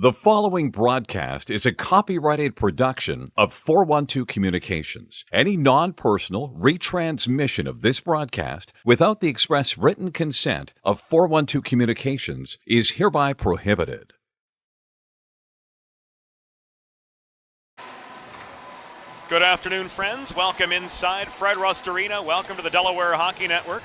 The following broadcast is a copyrighted production of 412 Communications. Any non-personal retransmission of this broadcast without the express written consent of 412 Communications is hereby prohibited. Good afternoon, friends. Welcome inside Fred Rust Arena. Welcome to the Delaware Hockey Network.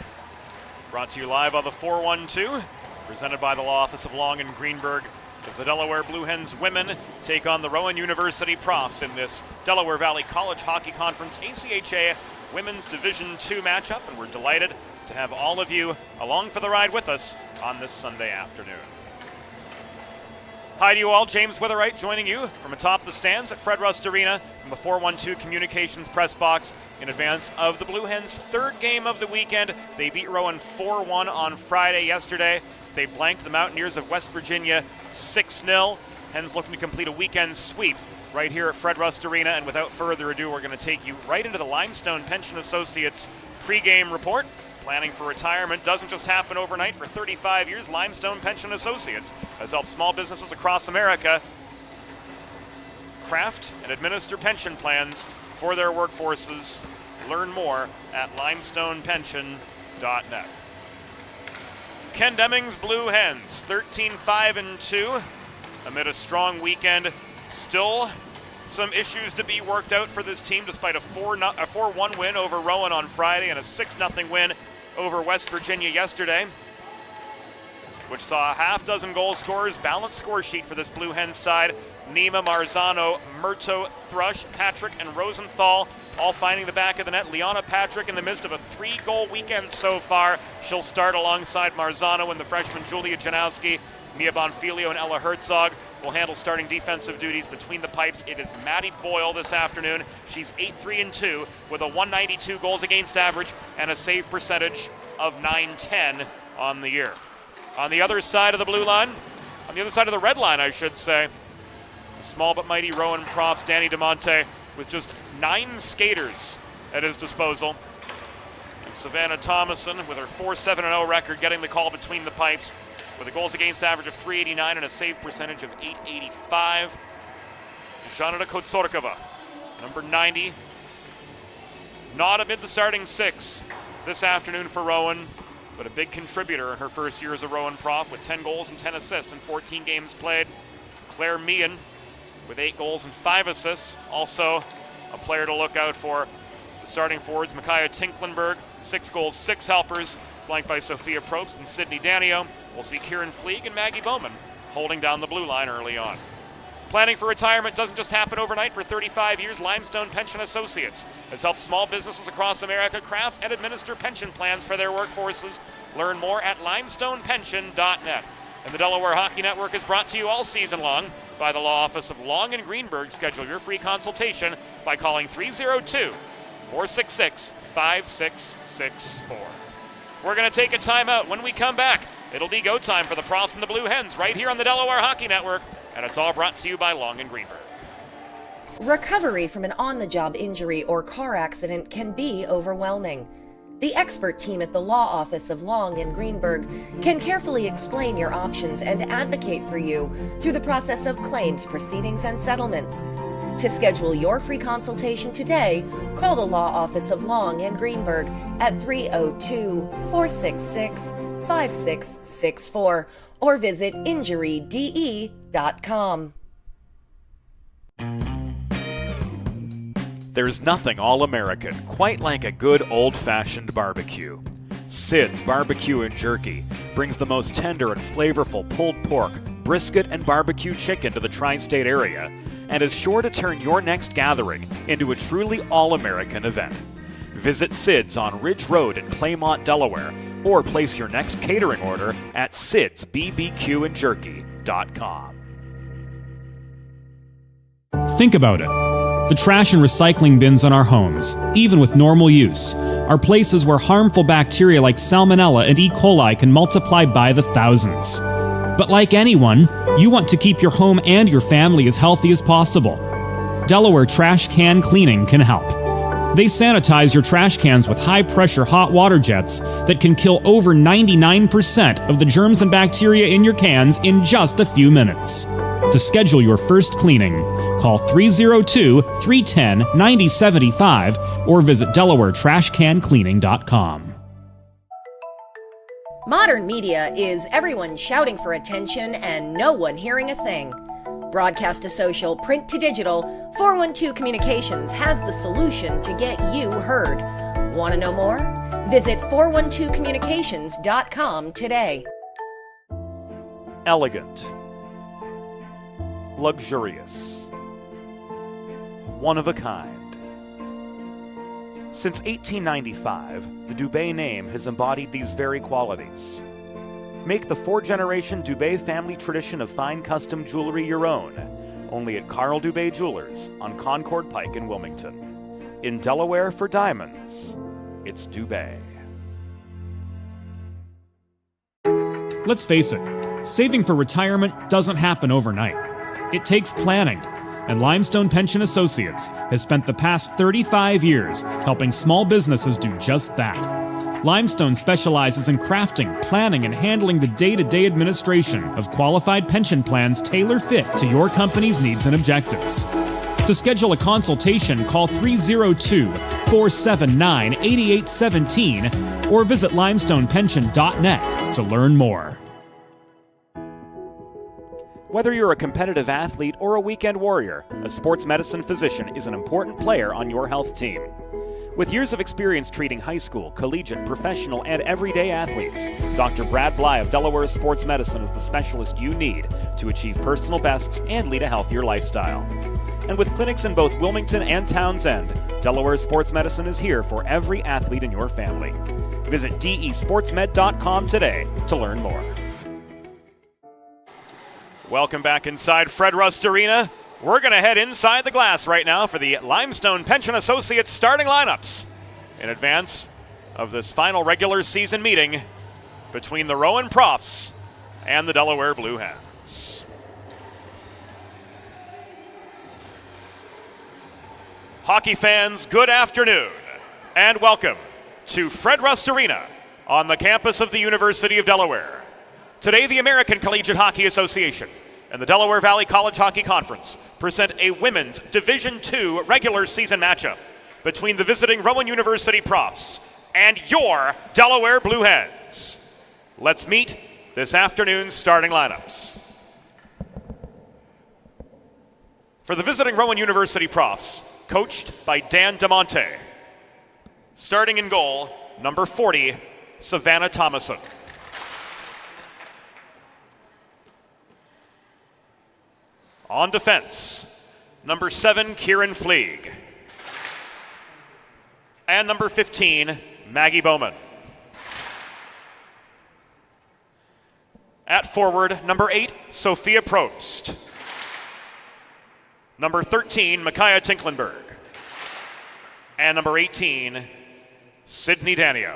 Brought to you live on the 412, presented by the Law Office of Long and Greenberg, as the Delaware Blue Hens women take on the Rowan University Profs in this Delaware Valley College Hockey Conference ACHA Women's Division II matchup, and we're delighted to have all of you along for the ride with us on this Sunday afternoon. Hi to you all, James Witherite joining you from atop the stands at Fred Rust Arena from the 412 Communications press box in advance of the Blue Hens' third game of the weekend. They beat Rowan 4-1 on Friday yesterday. They blanked the Mountaineers of West Virginia 6-0. Hens looking to complete a weekend sweep right here at Fred Rust Arena. And without further ado, we're going to take you right into the Limestone Pension Associates pregame report. Planning for retirement doesn't just happen overnight. For 35 years, Limestone Pension Associates has helped small businesses across America craft and administer pension plans for their workforces. Learn more at limestonepension.net. Ken Deming's Blue Hens, 13-5-2 amid a strong weekend. Still some issues to be worked out for this team despite a 4-1 win over Rowan on Friday and a 6-0 win over West Virginia yesterday, which saw a half dozen goal scorers. Balanced score sheet for this Blue Hens side. Nima, Marzano, Murto, Thrush, Patrick, and Rosenthal all finding the back of the net. Liana Patrick in the midst of a 3-goal weekend so far. She'll start alongside Marzano and the freshman Julia Janowski. Mia Bonfilio and Ella Herzog will handle starting defensive duties between the pipes. It is Maddie Boyle this afternoon. She's 8-3-2 with a 192 goals against average and a save percentage of .910 on the year. On the other side of the blue line, on the other side of the red line, I should say, the small but mighty Rowan Profs, Danny DeMonte, with just 9 skaters at his disposal. And Savannah Thomason with her 4-7-0 record getting the call between the pipes with a goals against average of .389 and a save percentage of .885. Zhanna Kotsorkova, number 90, not amid the starting 6 this afternoon for Rowan, but a big contributor in her first year as a Rowan Prof with 10 goals and 10 assists in 14 games played. Claire Meehan with 8 goals and 5 assists. Also a player to look out for. The starting forwards, Micaiah Tinklenberg, 6 goals, 6 helpers, flanked by Sophia Probst and Sydney Danio. We'll see Kieran Fleeg and Maggie Bowman holding down the blue line early on. Planning for retirement doesn't just happen overnight. For 35 years, Limestone Pension Associates has helped small businesses across America craft and administer pension plans for their workforces. Learn more at limestonepension.net. And the Delaware Hockey Network is brought to you all season long by the Law Office of Long and Greenberg. Schedule your free consultation by calling 302-466-5664. We're going to take a timeout. When we come back, it'll be go time for the Profs and the Blue Hens right here on the Delaware Hockey Network, and it's all brought to you by Long and Greenberg. Recovery from an on-the-job injury or car accident can be overwhelming. The expert team at the Law Office of Long and Greenberg can carefully explain your options and advocate for you through the process of claims, proceedings, and settlements. To schedule your free consultation today, call the Law Office of Long and Greenberg at 302-466-5664 or visit injuryde.com. There's nothing all-American quite like a good old-fashioned barbecue. Sid's Barbecue and Jerky brings the most tender and flavorful pulled pork, brisket, and barbecue chicken to the tri-state area and is sure to turn your next gathering into a truly all-American event. Visit Sid's on Ridge Road in Claymont, Delaware, or place your next catering order at sidsbbqandjerky.com. Think about it. The trash and recycling bins in our homes, even with normal use, are places where harmful bacteria like Salmonella and E. coli can multiply by the thousands. But like anyone, you want to keep your home and your family as healthy as possible. Delaware Trash Can Cleaning can help. They sanitize your trash cans with high-pressure hot water jets that can kill over 99% of the germs and bacteria in your cans in just a few minutes. To schedule your first cleaning, call 302-310-9075 or visit DelawareTrashCanCleaning.com. Modern media is everyone shouting for attention and no one hearing a thing. Broadcast to social, print to digital, 412 Communications has the solution to get you heard. Want to know more? Visit 412communications.com today. Elegant. Luxurious. One of a kind. Since 1895, the Dubé name has embodied these very qualities. Make the four-generation Dubé family tradition of fine custom jewelry your own, only at Carl Dubé Jewelers on Concord Pike in Wilmington. In Delaware for diamonds, it's Dubé. Let's face it, saving for retirement doesn't happen overnight. It takes planning, and Limestone Pension Associates has spent the past 35 years helping small businesses do just that. Limestone specializes in crafting, planning, and handling the day-to-day administration of qualified pension plans tailor-fit to your company's needs and objectives. To schedule a consultation, call 302-479-8817 or visit limestonepension.net to learn more. Whether you're a competitive athlete or a weekend warrior, a sports medicine physician is an important player on your health team. With years of experience treating high school, collegiate, professional, and everyday athletes, Dr. Brad Bly of Delaware Sports Medicine is the specialist you need to achieve personal bests and lead a healthier lifestyle. And with clinics in both Wilmington and Townsend, Delaware Sports Medicine is here for every athlete in your family. Visit desportsmed.com today to learn more. Welcome back inside Fred Rust Arena. We're going to head inside the glass right now for the Limestone Pension Associates starting lineups in advance of this final regular season meeting between the Rowan Profs and the Delaware Blue Hens. Hockey fans, good afternoon and welcome to Fred Rust Arena on the campus of the University of Delaware. Today, the American Collegiate Hockey Association and the Delaware Valley College Hockey Conference present a women's Division II regular season matchup between the visiting Rowan University Profs and your Delaware Blue Hens. Let's meet this afternoon's starting lineups. For the visiting Rowan University Profs, coached by Dan DeMonte. Starting in goal, number 40, Savannah Thomason. On defense, number 7, Kieran Fleeg. And number 15, Maggie Bowman. At forward, number 8, Sophia Probst. Number 13, Micaiah Tinklenberg. And number 18, Sydney Danio.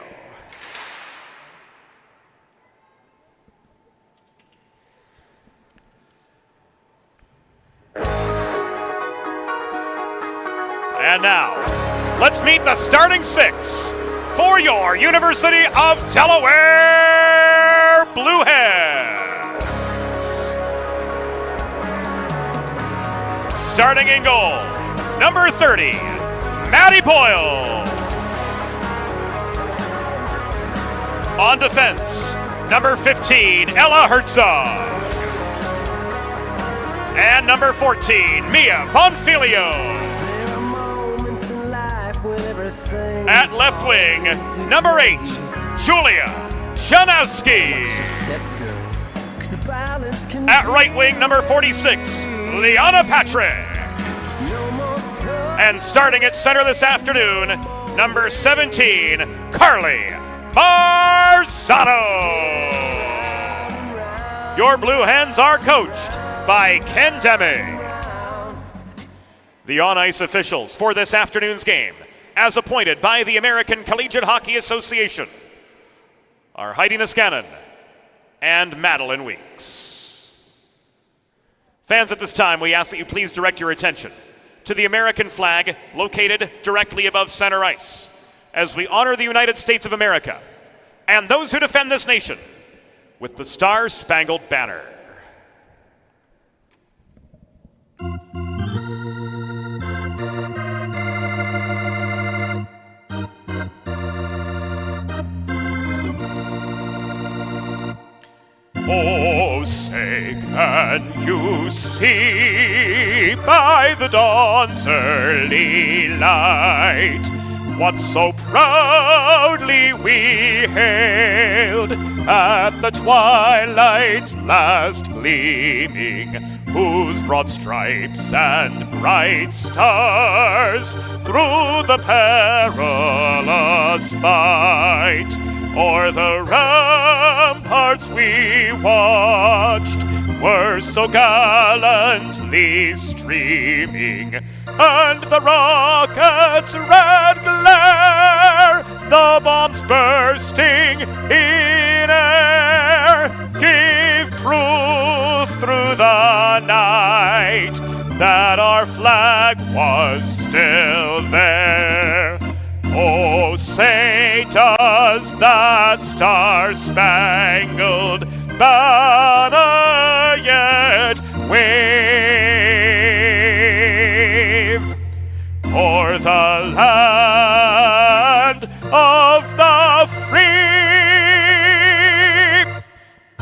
And now, let's meet the starting six for your University of Delaware Blue Hens. Starting in goal, number 30, Maddie Boyle. On defense, number 15, Ella Herzog. And number 14, Mia Bonfilio. At left wing, number 8, Julia Janowski. At right wing, number 46, Liana Patrick. And starting at center this afternoon, number 17, Carly Marzano. Your Blue Hens are coached by Ken Deming. The on-ice officials for this afternoon's game, as appointed by the American Collegiate Hockey Association, are Heidi Niskanen and Madeline Weeks. Fans, at this time, we ask that you please direct your attention to the American flag located directly above center ice as we honor the United States of America and those who defend this nation with the Star-Spangled Banner. Can you see by the dawn's early light what so proudly we hailed at the twilight's last gleaming, whose broad stripes and bright stars through the perilous fight o'er the ramparts we watched were so gallantly streaming, and the rocket's red glare, the bombs bursting in air, gave proof through the night that our flag was still there. Oh, say does that star-spangled banner yet wave o'er the land of the free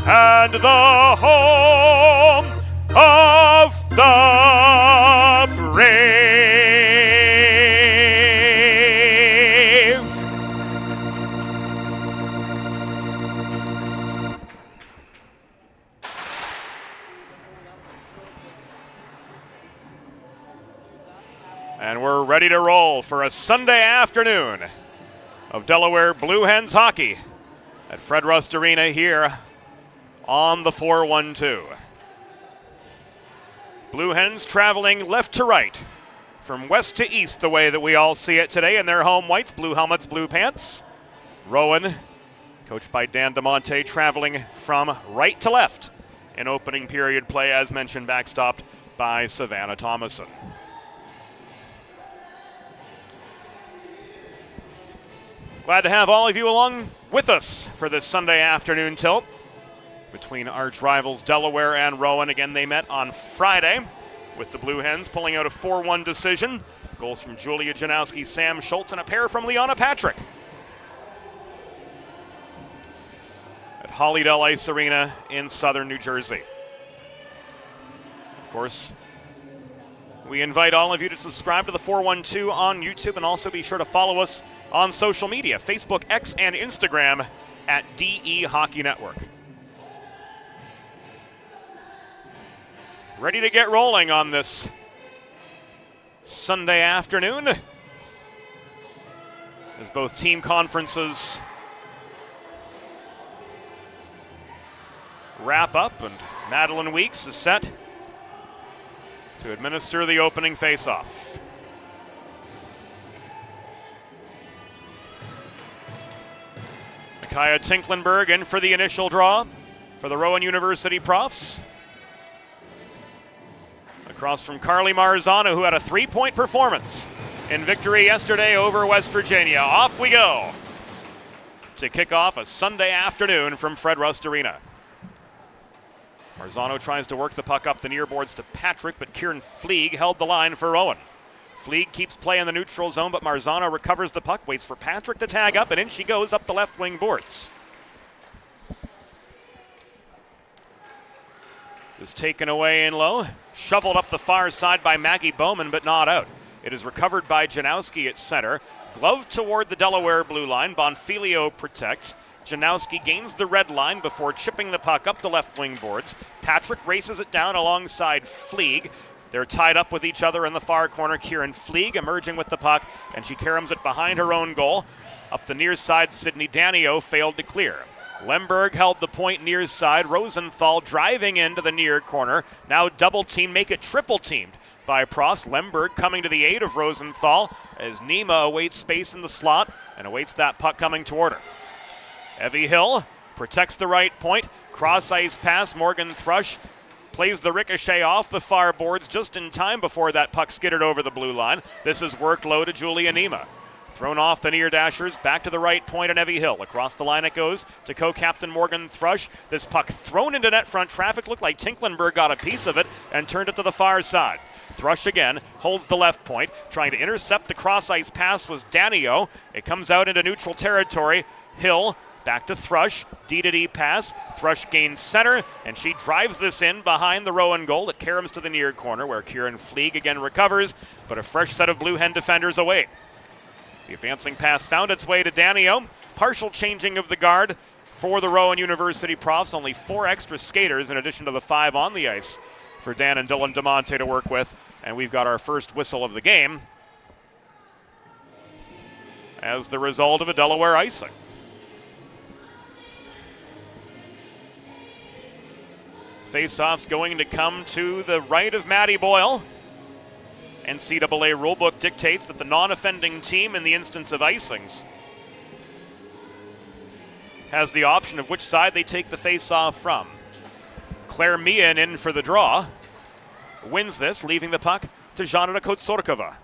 and the home of the brave. And we're ready to roll for a Sunday afternoon of Delaware Blue Hens hockey at Fred Rust Arena here on the 412. Blue Hens traveling left to right, from west to east the way that we all see it today in their home whites, blue helmets, blue pants. Rowan, coached by Dan DeMonte, traveling from right to left in opening period play, as mentioned, backstopped by Savannah Thomason. Glad to have all of you along with us for this Sunday afternoon tilt between arch rivals Delaware and Rowan. Again, they met on Friday with the Blue Hens pulling out a 4-1 decision. Goals from Julia Janowski, Sam Schultz, and a pair from Liana Patrick at Hollydale Ice Arena in southern New Jersey. Of course, we invite all of you to subscribe to the 412 on YouTube, and also be sure to follow us on social media, Facebook, X, and Instagram at DE Hockey Network. Ready to get rolling on this Sunday afternoon as both team conferences wrap up, and Madeline Weeks is set to administer the opening faceoff. Kaya Tinklenberg in for the initial draw for the Rowan University Profs. Across from Carly Marzano, who had a 3-point performance in victory yesterday over West Virginia. Off we go to kick off a Sunday afternoon from Fred Rust Arena. Marzano tries to work the puck up the near boards to Patrick, but Kieran Fleeg held the line for Rowan. Fleeg keeps play in the neutral zone, but Marzano recovers the puck, waits for Patrick to tag up, and in she goes up the left wing boards. Is taken away in low, shoveled up the far side by Maggie Bowman, but not out. It is recovered by Janowski at center. Glove toward the Delaware blue line. Bonfilio protects. Janowski gains the red line before chipping the puck up the left wing boards. Patrick races it down alongside Fleeg. They're tied up with each other in the far corner. Kieran Fleeg emerging with the puck, and she caroms it behind her own goal. Up the near side, Sydney Danio failed to clear. Lemberg held the point near side. Rosenthal driving into the near corner. Now double team, make it triple teamed by Pross. Lemberg coming to the aid of Rosenthal as Nima awaits space in the slot and awaits that puck coming toward her. Evie Hill protects the right point. Cross ice pass. Morgan Thrush plays the ricochet off the far boards just in time before that puck skidded over the blue line. This is worked low to Julia Nima. Thrown off the near dashers, back to the right point, and Evie Hill. Across the line it goes to co-captain Morgan Thrush. This puck thrown into net front traffic. Looked like Tinklenberg got a piece of it and turned it to the far side. Thrush again holds the left point. Trying to intercept the cross ice pass was Danio. It comes out into neutral territory. Hill Back to Thrush, D-to-D pass. Thrush gains center, and she drives this in behind the Rowan goal. It caroms to the near corner where Kieran Fleeg again recovers, but a fresh set of Blue Hen defenders away. The advancing pass found its way to Danio. Partial changing of the guard for the Rowan University Profs. Only 4 extra skaters in addition to the 5 on the ice for Dan and Dylan DeMonte to work with. And we've got our first whistle of the game as the result of a Delaware icing. Face-off's going to come to the right of Maddie Boyle. NCAA rulebook dictates that the non-offending team in the instance of icings has the option of which side they take the face-off from. Claire Meehan in for the draw. Wins this, leaving the puck to Zhanna Kotsorkova.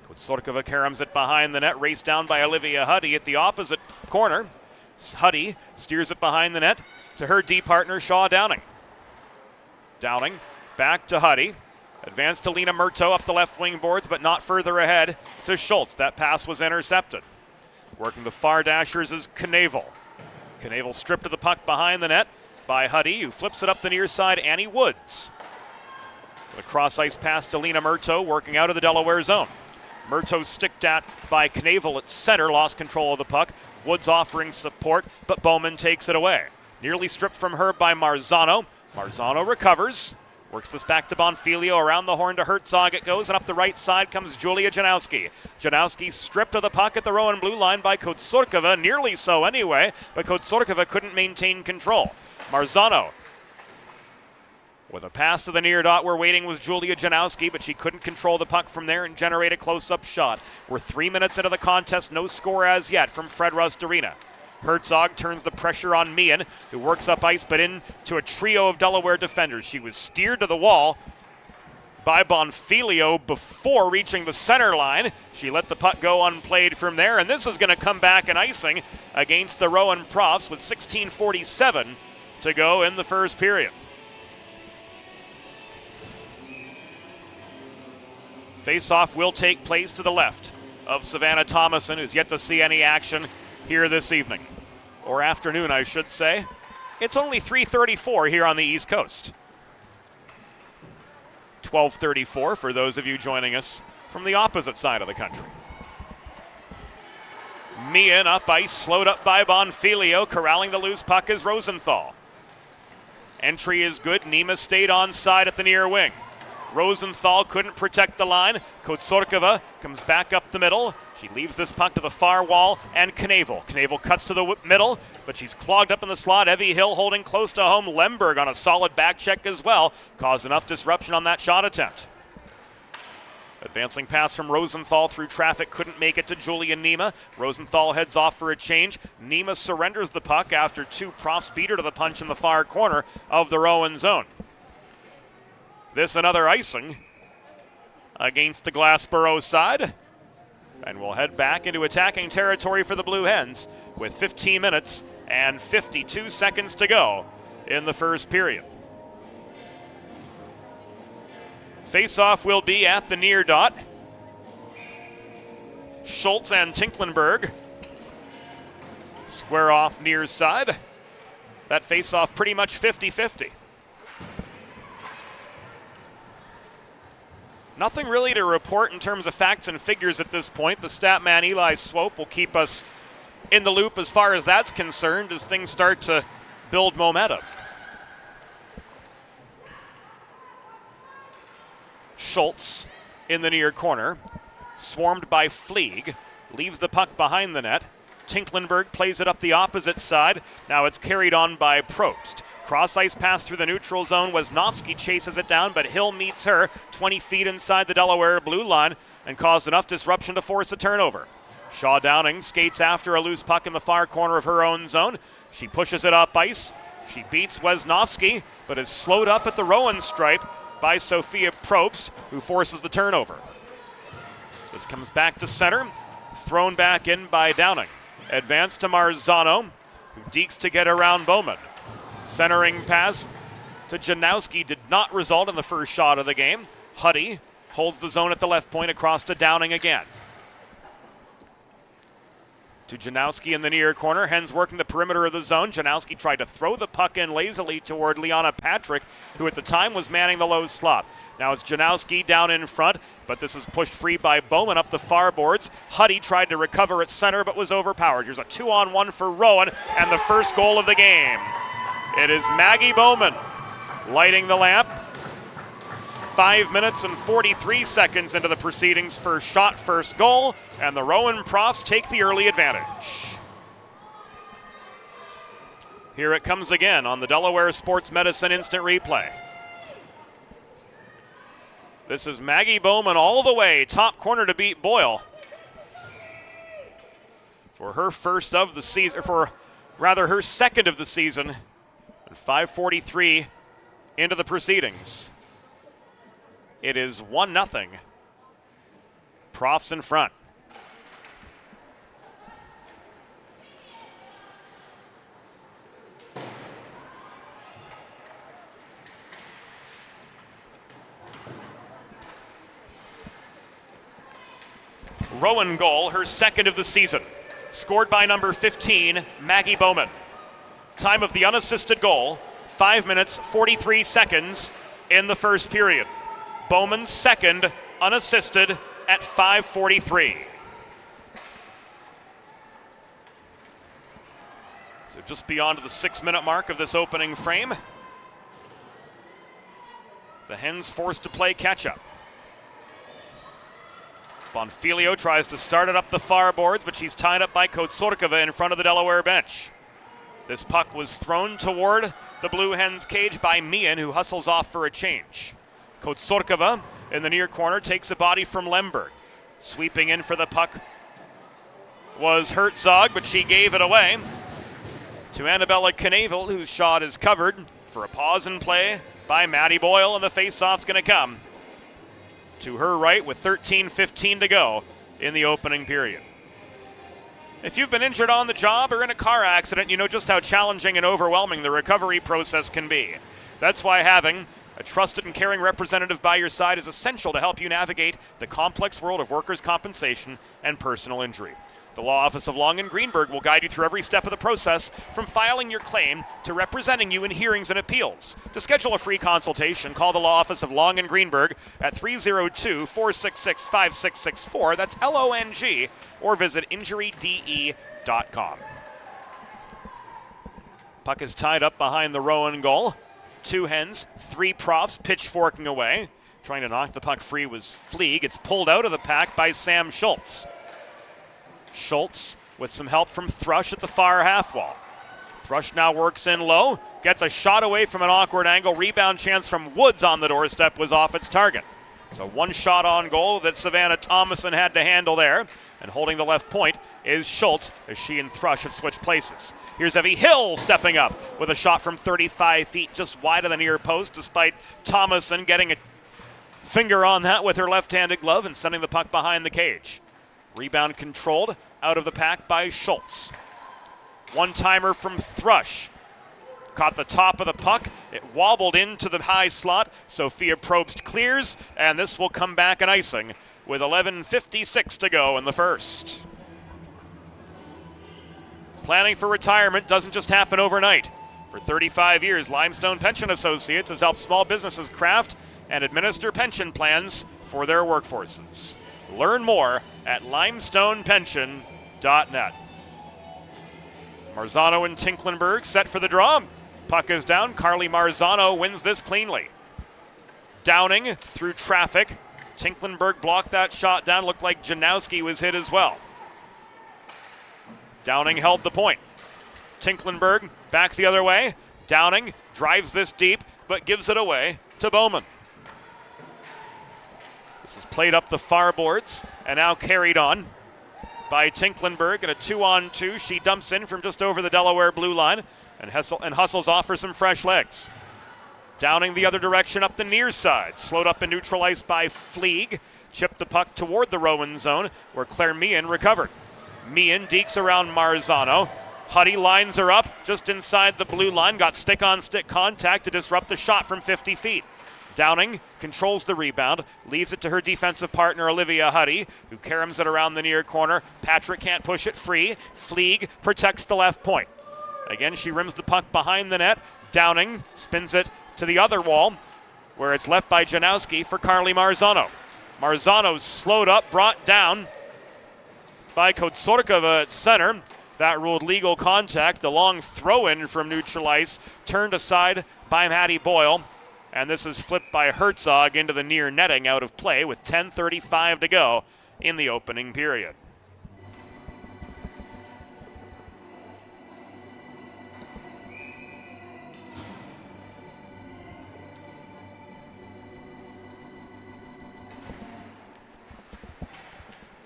Kotsorkova caroms it behind the net, raced down by Olivia Huddy at the opposite corner. Huddy steers it behind the net to her D partner, Shaw Downing. Downing back to Huddy. Advanced to Lena Murto up the left wing boards, but not further ahead to Schultz. That pass was intercepted. Working the far dashers is Knavel. Knavel stripped of the puck behind the net by Huddy, who flips it up the near side, Annie Woods. The cross-ice pass to Lena Murto, working out of the Delaware zone. Murto sticked at by Knavel at center, lost control of the puck. Woods offering support, but Bowman takes it away. Nearly stripped from her by Marzano. Marzano recovers, works this back to Bonfilio, around the horn to Herzog it goes, and up the right side comes Julia Janowski. Janowski stripped of the puck at the Rowan blue line by Kotsorkova, nearly so anyway, but Kotsorkova couldn't maintain control. Marzano with a pass to the near dot where waiting was Julia Janowski, but she couldn't control the puck from there and generate a close-up shot. We're 3 minutes into the contest, no score as yet from Fred Rust Arena. Herzog turns the pressure on Meehan, who works up ice but into a trio of Delaware defenders. She was steered to the wall by Bonfilio before reaching the center line. She let the puck go unplayed from there, and this is going to come back an icing against the Rowan Profs with 16:47 to go in the first period. Face-off will take place to the left of Savannah Thomason, who's yet to see any action here this evening, or afternoon, I should say. It's only 3:34 here on the East Coast. 12:34 for those of you joining us from the opposite side of the country. Meehan up ice, slowed up by Bonfilio. Corralling the loose puck is Rosenthal. Entry is good. Nima stayed on side at the near wing. Rosenthal couldn't protect the line. Kotsorkova comes back up the middle. She leaves this puck to the far wall, and Knavel. Knavel cuts to the middle, but she's clogged up in the slot. Evie Hill holding close to home. Lemberg on a solid back check as well. Caused enough disruption on that shot attempt. Advancing pass from Rosenthal through traffic, couldn't make it to Julian Nima. Rosenthal heads off for a change. Nima surrenders the puck after 2 Profs beat her to the punch in the far corner of the Rowan zone. This another icing against the Glassboro side. And we'll head back into attacking territory for the Blue Hens with 15 minutes and 52 seconds to go in the first period. Face-off will be at the near dot. Schultz and Tinklenberg square off near side. That face-off pretty much 50-50. Nothing really to report in terms of facts and figures at this point. The stat man Eli Swope will keep us in the loop as far as that's concerned as things start to build momentum. Schultz in the near corner, swarmed by Fleeg, leaves the puck behind the net. Tinklenberg plays it up the opposite side. Now it's carried on by Probst. Cross-ice pass through the neutral zone. Wisnowski chases it down, but Hill meets her 20 feet inside the Delaware blue line and caused enough disruption to force a turnover. Shaw Downing skates after a loose puck in the far corner of her own zone. She pushes it up ice. She beats Wisnowski, but is slowed up at the Rowan stripe by Sophia Probst, who forces the turnover. This comes back to center, thrown back in by Downing. Advance to Marzano, who dekes to get around Bowman. Centering pass to Janowski did not result in the first shot of the game. Huddy holds the zone at the left point across to Downing again. To Janowski in the near corner. Hens working the perimeter of the zone. Janowski tried to throw the puck in lazily toward Liana Patrick, who at the time was manning the low slot. Now it's Janowski down in front, but this is pushed free by Bowman up the far boards. Huddy tried to recover at center, but was overpowered. Here's a 2-on-1 for Rowan, and the first goal of the game. It is Maggie Bowman lighting the lamp. 5 minutes and 43 seconds into the proceedings, first shot, first goal, and the Rowan Profs take the early advantage. Here it comes again on the Delaware Sports Medicine Instant Replay. This is Maggie Bowman all the way, top corner to beat Boyle. For her first of the season, her second of the season, and 5:43 into the proceedings. It is 1-0. Profs in front. Rowan goal, her second of the season. Scored by number 15, Maggie Bowman. Time of the unassisted goal, 5 minutes, 43 seconds in the first period. Bowman's second, unassisted, at 5:43. So just beyond the 6-minute mark of this opening frame. The Hens forced to play catch-up. Bonfilio tries to start it up the far boards, but she's tied up by Kotsorkova in front of the Delaware bench. This puck was thrown toward the Blue Hens cage by Meehan, who hustles off for a change. Kotsorkova in the near corner takes a body from Lemberg. Sweeping in for the puck was Herzog, but she gave it away to Annabella Knavel, whose shot is covered for a pause in play by Maddie Boyle, and the face-off's going to come to her right with 13:15 to go in the opening period. If you've been injured on the job or in a car accident, you know just how challenging and overwhelming the recovery process can be. That's why having a trusted and caring representative by your side is essential to help you navigate the complex world of workers' compensation and personal injury. The Law Office of Long & Greenberg will guide you through every step of the process, from filing your claim to representing you in hearings and appeals. To schedule a free consultation, call the Law Office of Long & Greenberg at 302-466-5664, that's LONG, or visit injuryde.com. Puck is tied up behind the Rowan goal. 2 Hens, 3 Profs pitchforking away. Trying to knock the puck free was Fleeg. It's pulled out of the pack by Sam Schultz. Schultz with some help from Thrush at the far half wall. Thrush now works in low, gets a shot away from an awkward angle. Rebound chance from Woods on the doorstep was off its target. So one shot on goal that Savannah Thomason had to handle there. And holding the left point is Schultz as she and Thrush have switched places. Here's Evie Hill stepping up with a shot from 35 feet just wide of the near post, despite Thomason getting a finger on that with her left-handed glove and sending the puck behind the cage. Rebound controlled out of the pack by Schultz. One-timer from Thrush. Caught the top of the puck. It wobbled into the high slot. Sophia Probst clears, and this will come back an icing with 11:56 to go in the first. Planning for retirement doesn't just happen overnight. For 35 years, Limestone Pension Associates has helped small businesses craft and administer pension plans for their workforces. Learn more at limestonepension.net. Marzano and Tinklenberg set for the draw. Puck is down. Carly Marzano wins this cleanly. Downing through traffic. Tinklenberg blocked that shot down. Looked like Janowski was hit as well. Downing held the point. Tinklenberg back the other way. Downing drives this deep, but gives it away to Bowman. This is played up the far boards and now carried on by Tinklenberg in a 2-on-2. She dumps in from just over the Delaware blue line and hustles off for some fresh legs. Downing the other direction up the near side. Slowed up and neutralized by Fleeg. Chipped the puck toward the Rowan zone where Claire Meehan recovered. Meehan dekes around Marzano. Huddy lines her up just inside the blue line. Got stick-on-stick contact to disrupt the shot from 50 feet. Downing controls the rebound, leaves it to her defensive partner Olivia Huddy, who caroms it around the near corner. Patrick can't push it free. Fleeg protects the left point. Again, she rims the puck behind the net. Downing spins it to the other wall, where it's left by Janowski for Carly Marzano. Marzano's slowed up, brought down by Kotsorkova at center. That ruled legal contact. The long throw-in from neutral ice turned aside by Maddie Boyle. And this is flipped by Herzog into the near netting, out of play with 10:35 to go in the opening period.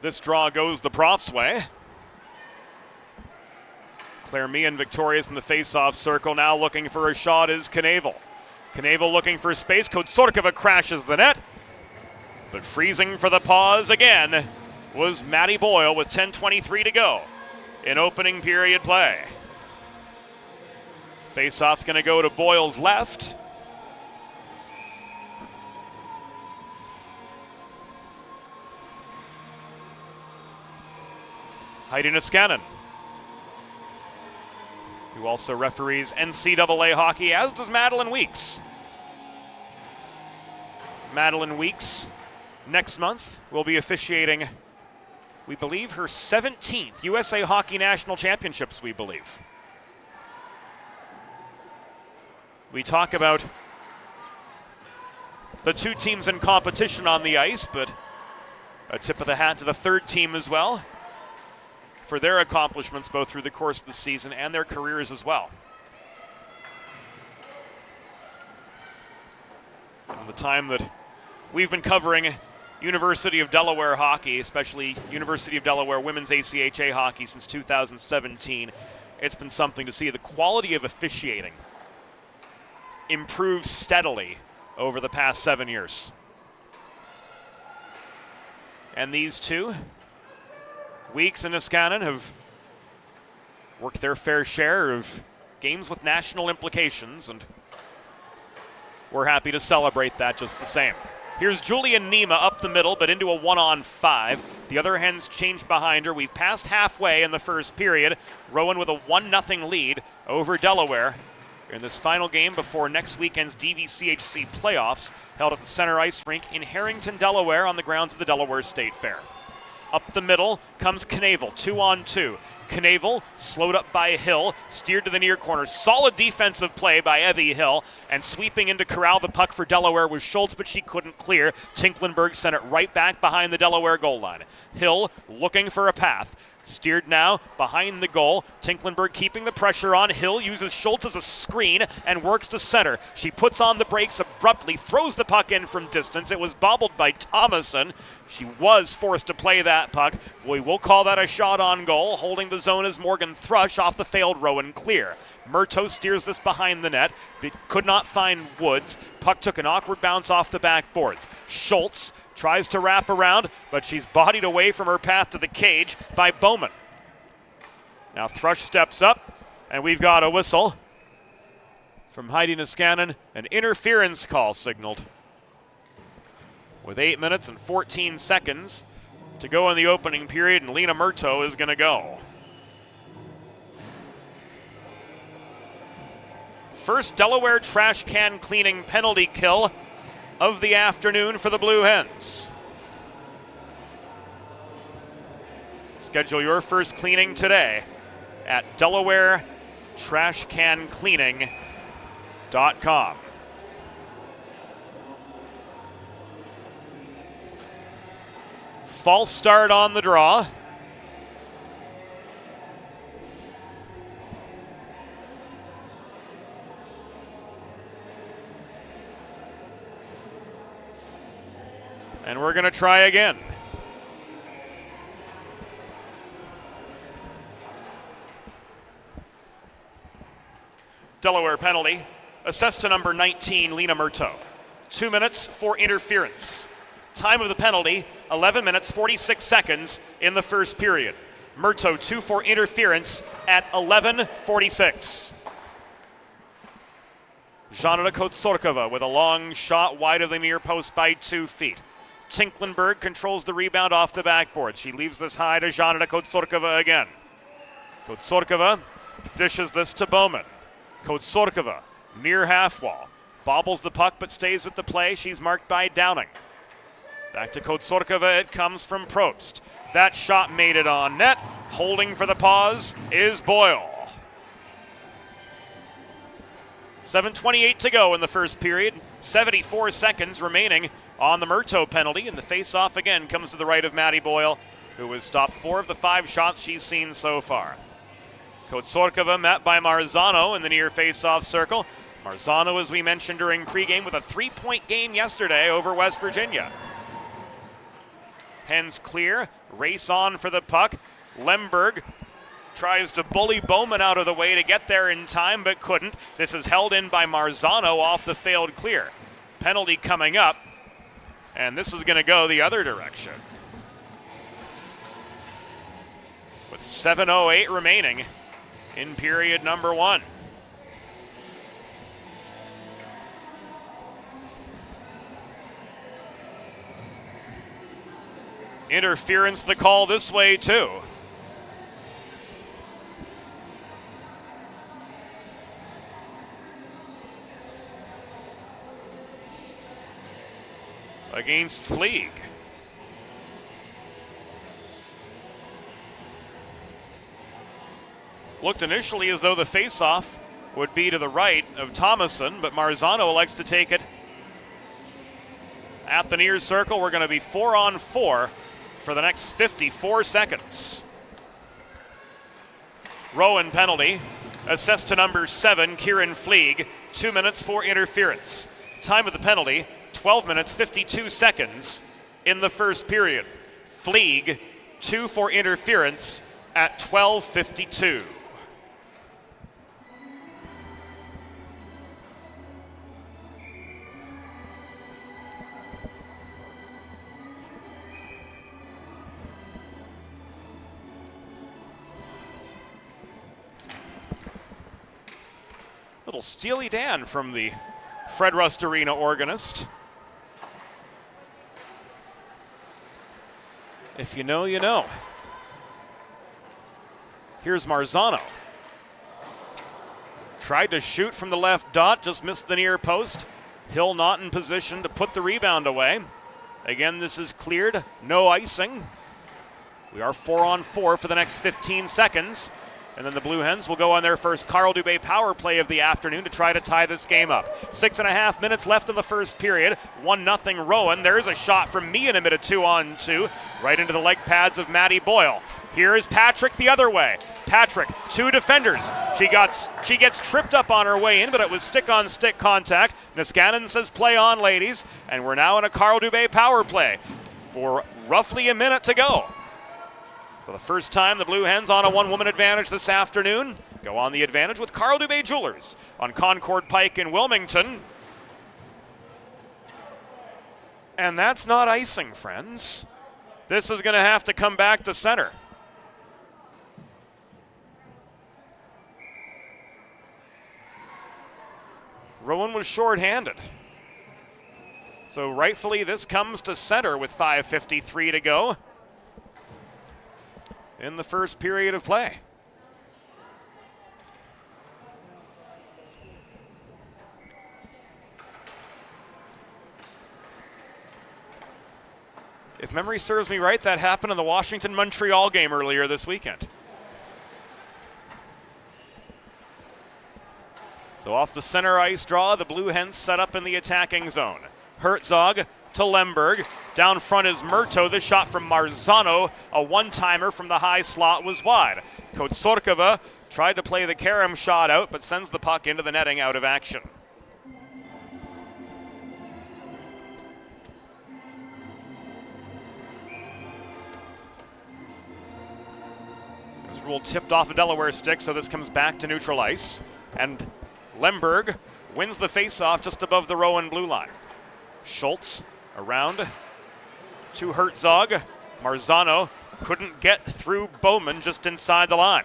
This draw goes the Profs' way. Claire Meehan victorious in the face-off circle. Now looking for a shot is Knavel. Knavel looking for space. Kotsorkova crashes the net. But freezing for the pause again was Maddie Boyle with 10:23 to go in opening period play. Face-off's going to go to Boyle's left. Heidi Niskanen, who also referees NCAA hockey, as does Madeline Weeks. Madeline Weeks next month will be officiating, we believe, her 17th USA Hockey National Championships, we believe. We talk about the two teams in competition on the ice, but a tip of the hat to the third team as well for their accomplishments both through the course of the season and their careers as well. And the time that we've been covering University of Delaware hockey, especially University of Delaware women's ACHA hockey since 2017, it's been something to see. The quality of officiating improves steadily over the past 7 years. And these two, Weeks and Niskanen, have worked their fair share of games with national implications, and we're happy to celebrate that just the same. Here's Julian Nima up the middle, but into a 1-on-5. The other Hens changed behind her. We've passed halfway in the first period. Rowan with a 1-0 lead over Delaware in this final game before next weekend's DVCHC playoffs, held at the Center Ice Rink in Harrington, Delaware, on the grounds of the Delaware State Fair. Up the middle comes Knavel, 2-on-2. Knavel slowed up by Hill, steered to the near corner. Solid defensive play by Evie Hill, and sweeping in to corral the puck for Delaware was Schultz, but she couldn't clear. Tinklenberg sent it right back behind the Delaware goal line. Hill looking for a path. Steered now behind the goal. Tinklenberg keeping the pressure on. Hill uses Schultz as a screen and works to center. She puts on the brakes abruptly, throws the puck in from distance. It was bobbled by Thomason. She was forced to play that puck. We will call that a shot on goal. Holding the zone is Morgan Thrush off the failed Rowan clear. Murto steers this behind the net, but could not find Woods. Puck took an awkward bounce off the backboards. Schultz tries to wrap around, but she's bodied away from her path to the cage by Bowman. Now Thrush steps up, and we've got a whistle from Heidi Niskanen. An interference call signaled with 8 minutes and 14 seconds to go in the opening period, and Lena Murto is going to go. First Delaware trash can cleaning penalty kill of the afternoon for the Blue Hens. Schedule your first cleaning today at DelawareTrashCanCleaning.com. False start on the draw. And we're going to try again. Delaware penalty, assessed to number 19, Lena Murto. 2 minutes for interference. Time of the penalty, 11 minutes, 46 seconds in the first period. Murto 2 for interference at 11:46. Zhanna Kotsorkova with a long shot wide of the near post by 2 feet. Tinklenberg controls the rebound off the backboard. She leaves this high to Zhanna Kotsorkova again. Kotsorkova dishes this to Bowman. Kotsorkova near half wall. Bobbles the puck but stays with the play. She's marked by Downing. Back to Kotsorkova, it comes from Probst. That shot made it on net. Holding for the pause is Boyle. 7:28 to go in the first period. 74 seconds remaining on the Murto penalty, and the face-off again comes to the right of Maddie Boyle, who has stopped 4 of the 5 shots she's seen so far. Kotsorkova met by Marzano in the near face-off circle. Marzano, as we mentioned during pregame, with a 3-point game yesterday over West Virginia. Hens clear, race on for the puck. Lemberg tries to bully Bowman out of the way to get there in time, but couldn't. This is held in by Marzano off the failed clear. Penalty coming up, and this is going to go the other direction. With 7:08 remaining in period number 1. Interference the call this way too. Against Fleeg. Looked initially as though the faceoff would be to the right of Thomason, but Marzano elects to take it at the near circle. We're going to be 4-on-4 for the next 54 seconds. Rowan penalty, assessed to number 7, Kieran Fleeg. 2 minutes for interference. Time of the penalty, 12 minutes, 52 seconds in the first period. Fleeg, 2 for interference at 12:52. Little Steely Dan from the Fred Rust Arena organist. If you know, you know. Here's Marzano. Tried to shoot from the left dot, just missed the near post. Hill not in position to put the rebound away. Again, this is cleared, no icing. We are 4-on-4 for the next 15 seconds. And then the Blue Hens will go on their first Carl Dubé power play of the afternoon to try to tie this game up. 6.5 minutes left in the first period. 1-0 Rowan. There's a shot from Meehan amid a 2-on-2 right into the leg pads of Maddie Boyle. Here is Patrick the other way. Patrick, 2 defenders. She gets tripped up on her way in, but it was stick-on-stick contact. Niskanen says play on, ladies. And we're now in a Carl Dubé power play for roughly a minute to go. For the first time, the Blue Hens on a 1-woman advantage this afternoon. Go on the advantage with Carl Dubé Jewelers on Concord Pike in Wilmington. And that's not icing, friends. This is going to have to come back to center. Rowan was shorthanded. So rightfully, this comes to center with 5:53 to go in the first period of play. If memory serves me right, that happened in the Washington-Montreal game earlier this weekend. So off the center ice draw, the Blue Hens set up in the attacking zone. Herzog to Lemberg. Down front is Murto. This shot from Marzano, a one-timer from the high slot, was wide. Kotsorkova tried to play the carom shot out, but sends the puck into the netting out of action. This rule tipped off a Delaware stick, so this comes back to neutral ice. And Lemberg wins the faceoff just above the Rowan blue line. Schultz around to Herzog. Marzano couldn't get through Bowman just inside the line.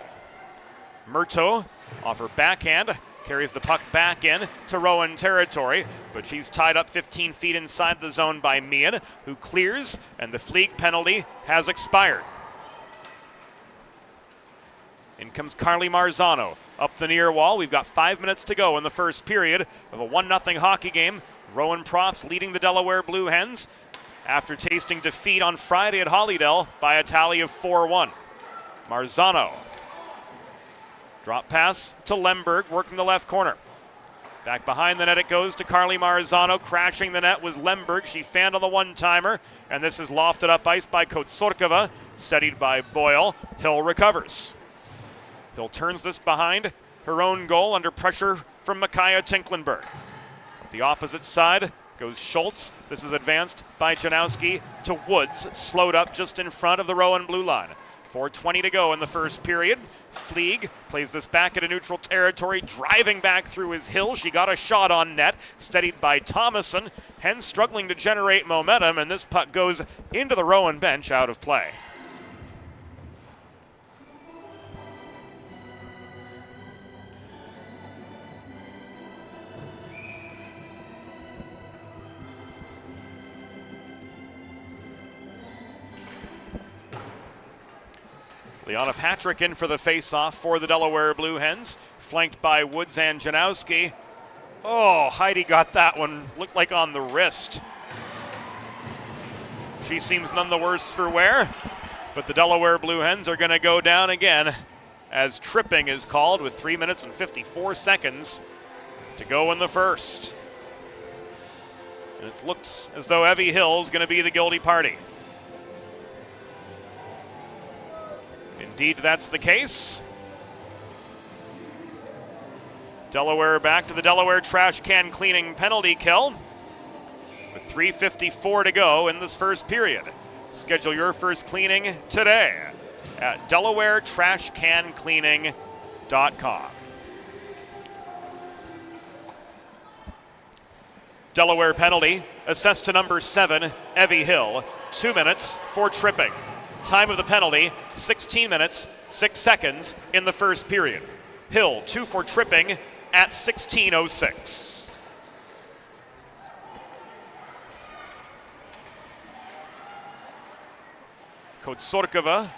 Murto off her backhand Carries the puck back in to Rowan territory, but she's tied up 15 feet inside the zone by Meehan, who clears, and the Fleeg penalty has expired. In comes Carly Marzano up the near wall. We've got 5 minutes to go in the first period of a 1-0 hockey game. Rowan Profs leading the Delaware Blue Hens after tasting defeat on Friday at Hollydale by a tally of 4-1. Marzano. Drop pass to Lemberg, working the left corner. Back behind the net it goes to Carly Marzano. Crashing the net was Lemberg. She fanned on the one-timer, and this is lofted up ice by Kotsorkova, steadied by Boyle. Hill recovers. Hill turns this behind her own goal under pressure from Micaiah Tinklenberg. Up the opposite side goes Schultz. This is advanced by Janowski to Woods, slowed up just in front of the Rowan blue line. 4:20 to go in the first period. Fleeg plays this back into neutral territory, driving back through his Hill. She got a shot on net, steadied by Thomason. Hens struggling to generate momentum, and this puck goes into the Rowan bench out of play. Liana Patrick in for the face-off for the Delaware Blue Hens, flanked by Woods and Janowski. Oh, Heidi got that one, looked like on the wrist. She seems none the worse for wear, but the Delaware Blue Hens are going to go down again as tripping is called with 3 minutes and 54 seconds to go in the first. And it looks as though Evie Hill's going to be the guilty party. Indeed, that's the case. Delaware back to the Delaware trash can cleaning penalty kill with 3:54 to go in this first period. Schedule your first cleaning today at DelawareTrashCanCleaning.com. Delaware penalty assessed to number 7, Evie Hill. 2 minutes for tripping. Time of the penalty, 16 minutes, 6 seconds in the first period. Hill, 2 for tripping at 16:06. Kotsorkova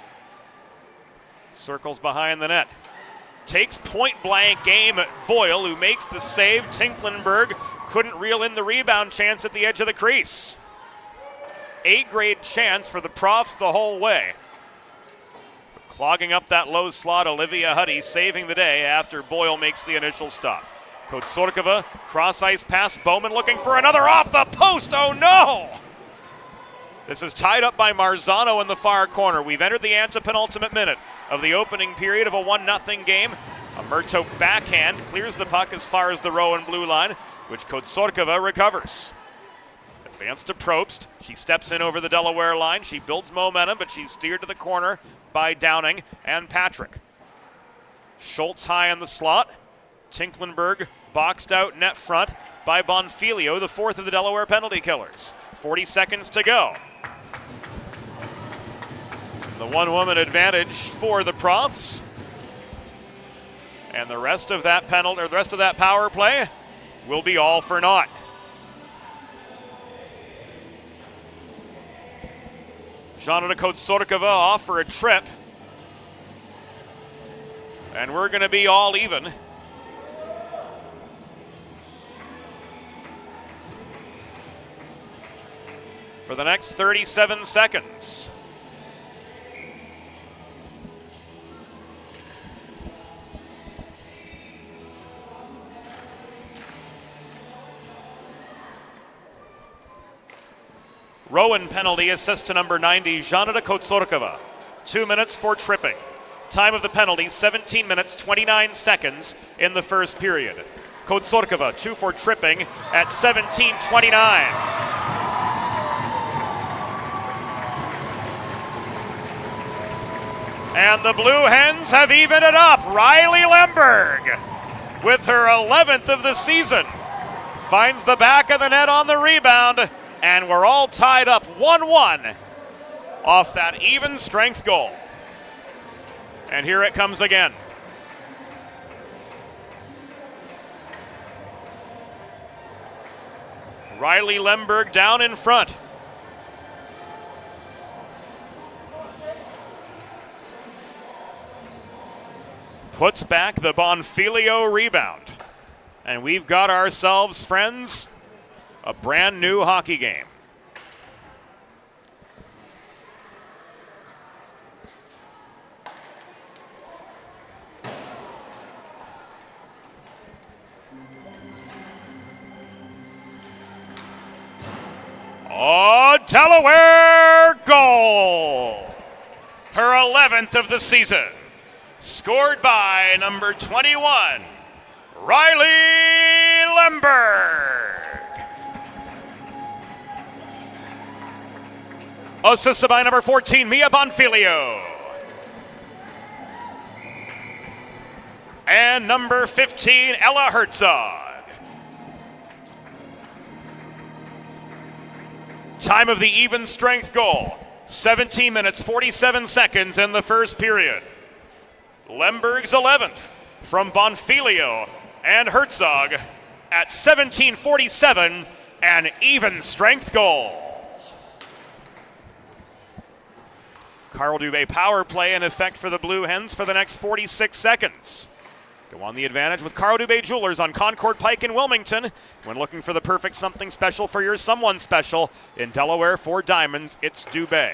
circles behind the net. Takes point-blank aim at Boyle, who makes the save. Tinklenberg couldn't reel in the rebound chance at the edge of the crease. A-grade chance for the Profs the whole way. But clogging up that low slot, Olivia Huddy saving the day after Boyle makes the initial stop. Kotsorkova, cross-ice pass, Bowman looking for another off the post, oh no! This is tied up by Marzano in the far corner. We've entered the antepenultimate minute of the opening period of a 1-0 game. A Murto backhand clears the puck as far as the Rowan blue line, which Kotsorkova recovers. Advance to Probst. She steps in over the Delaware line. She builds momentum, but she's steered to the corner by Downing and Patrick. Schultz high in the slot. Tinklenberg boxed out net front by Bonfilio, the fourth of the Delaware penalty killers. 40 seconds to go. The one-woman advantage for the Profs. And the rest of that penalty, or the rest of that power play will be all for naught. Zhanna Kotsorkova off for a trip. And we're going to be all even. For the next 37 seconds. Rowan penalty, assist to number 90, Zhanna Kotsorkova. 2 minutes for tripping. Time of the penalty, 17 minutes, 29 seconds in the first period. Kotsorkova, 2 for tripping at 17:29. And the Blue Hens have evened it up. Riley Lemberg, with her 11th of the season, finds the back of the net on the rebound, and we're all tied up 1-1 off that even strength goal. And here it comes again. Riley Lemberg down in front. Puts back the Bonfilio rebound. And we've got ourselves, friends, a brand new hockey game. Oh, Delaware goal! Her 11th of the season. Scored by number 21, Riley Lemberg. Assisted by number 14, Mia Bonfilio. And number 15, Ella Herzog. Time of the even strength goal, 17 minutes, 47 seconds in the first period. Lemberg's 11th from Bonfilio and Herzog at 17:47, an even strength goal. Carl Dubé power play in effect for the Blue Hens for the next 46 seconds. Go on the advantage with Carl Dubé Jewelers on Concord Pike in Wilmington. When looking for the perfect something special for your someone special in Delaware for diamonds, it's Dubé.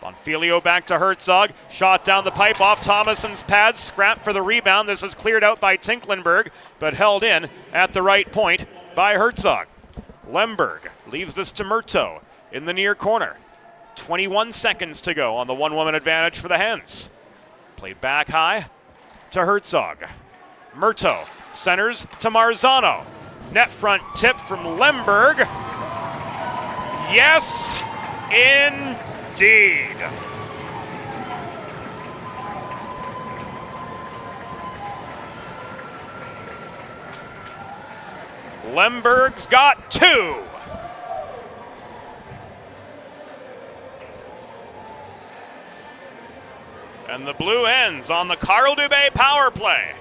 Bonfilio back to Herzog. Shot down the pipe off Thomason's pads. Scrap for the rebound. This is cleared out by Tinklenberg, but held in at the right point by Herzog. Lemberg leaves this to Murto in the near corner. 21 seconds to go on the one-woman advantage for the Hens. Played back high to Herzog. Murto centers to Marzano. Net front tip from Lemberg. Yes, indeed. Lemberg's got two. And the Blue Hens on the Carl Dubé power play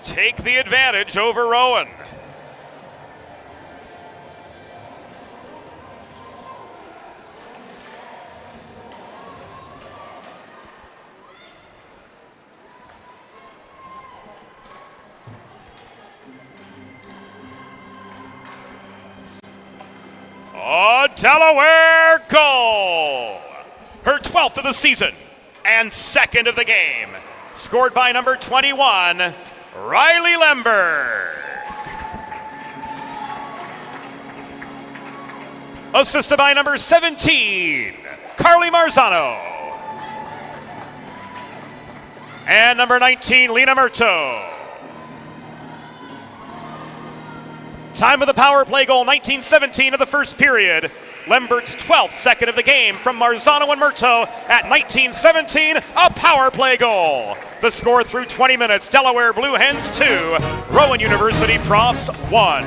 take the advantage over Rowan. Oh, Delaware goal! Her 12th of the season and second of the game. Scored by number 21, Riley Lemberg. Assisted by number 17, Carly Marzano. And number 19, Lena Murto. Time of the power play goal, 19:17 of the first period. Lemberg's 12th, second of the game from Marzano and Murto at 19:17, a power play goal. The score through 20 minutes, Delaware Blue Hens 2, Rowan University Profs 1.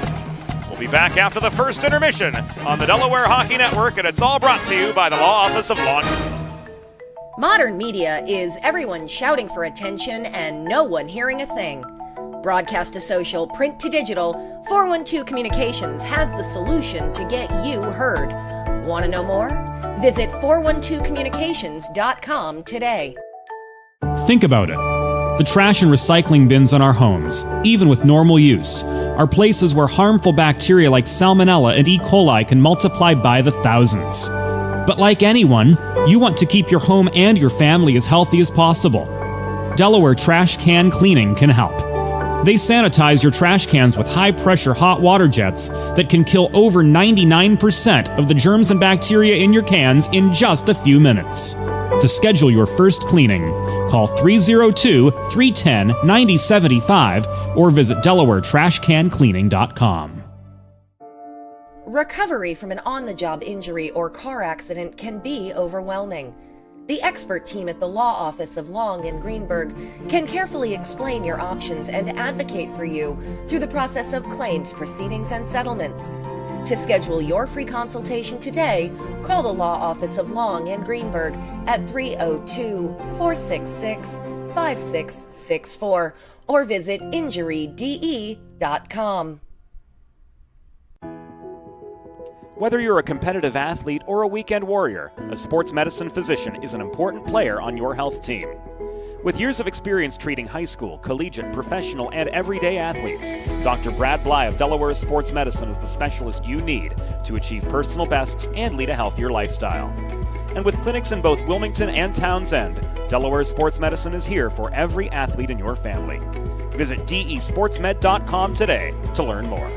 We'll be back after the first intermission on the Delaware Hockey Network, and it's all brought to you by the Law Office of Long. Modern media is everyone shouting for attention and no one hearing a thing. Broadcast to social, print to digital, 412 Communications has the solution to get you heard. Want to know more? Visit 412communications.com today. Think about it. The trash and recycling bins in our homes, even with normal use, are places where harmful bacteria like Salmonella and E. coli can multiply by the thousands. But like anyone, you want to keep your home and your family as healthy as possible. Delaware Trash Can Cleaning can help. They sanitize your trash cans with high-pressure hot water jets that can kill over 99% of the germs and bacteria in your cans in just a few minutes. To schedule your first cleaning, call 302-310-9075 or visit DelawareTrashCanCleaning.com. Recovery from an on-the-job injury or car accident can be overwhelming. The expert team at the Law Office of Long and Greenberg can carefully explain your options and advocate for you through the process of claims, proceedings, and settlements. To schedule your free consultation today, call the Law Office of Long and Greenberg at 302-466-5664 or visit injuryde.com. Whether you're a competitive athlete or a weekend warrior, a sports medicine physician is an important player on your health team. With years of experience treating high school, collegiate, professional, and everyday athletes, Dr. Brad Bly of Delaware Sports Medicine is the specialist you need to achieve personal bests and lead a healthier lifestyle. And with clinics in both Wilmington and Townsend, Delaware Sports Medicine is here for every athlete in your family. Visit desportsmed.com today to learn more.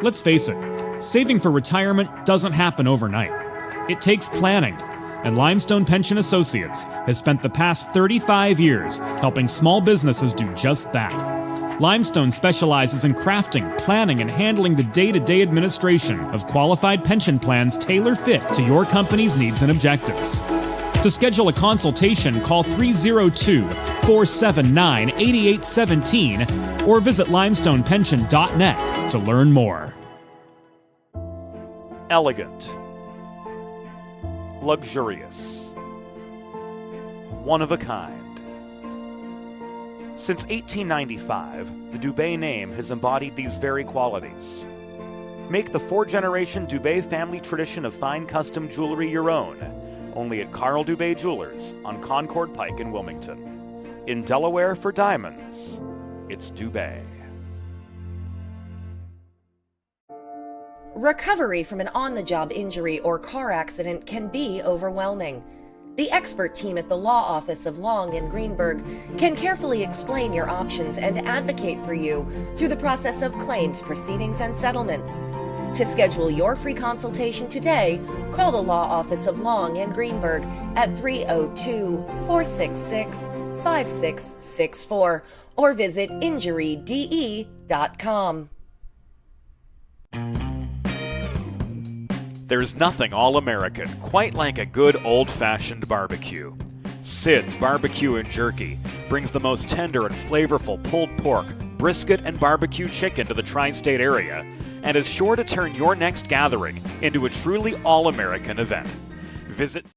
Let's face it, saving for retirement doesn't happen overnight. It takes planning, and Limestone Pension Associates has spent the past 35 years helping small businesses do just that. Limestone specializes in crafting, planning, and handling the day-to-day administration of qualified pension plans tailor-fit to your company's needs and objectives. To schedule a consultation, call 302-479-8817 or visit limestonepension.net to learn more. Elegant. Luxurious. One of a kind. Since 1895, the Dubé name has embodied these very qualities. Make the four-generation Dubé family tradition of fine custom jewelry your own, only at Carl Dubé Jewelers on Concord Pike in Wilmington. In Delaware for diamonds, it's Dubé. Recovery from an on-the-job injury or car accident can be overwhelming. The expert team at the law office of Long and Greenberg can carefully explain your options and advocate for you through the process of claims, proceedings, and settlements. To schedule your free consultation today, call the law office of Long and Greenberg at 302-466-5664 or visit injuryde.com. There's nothing all-American quite like a good old-fashioned barbecue. Sid's Barbecue and Jerky brings the most tender and flavorful pulled pork, brisket, and barbecue chicken to the tri-state area and is sure to turn your next gathering into a truly all-American event. Visit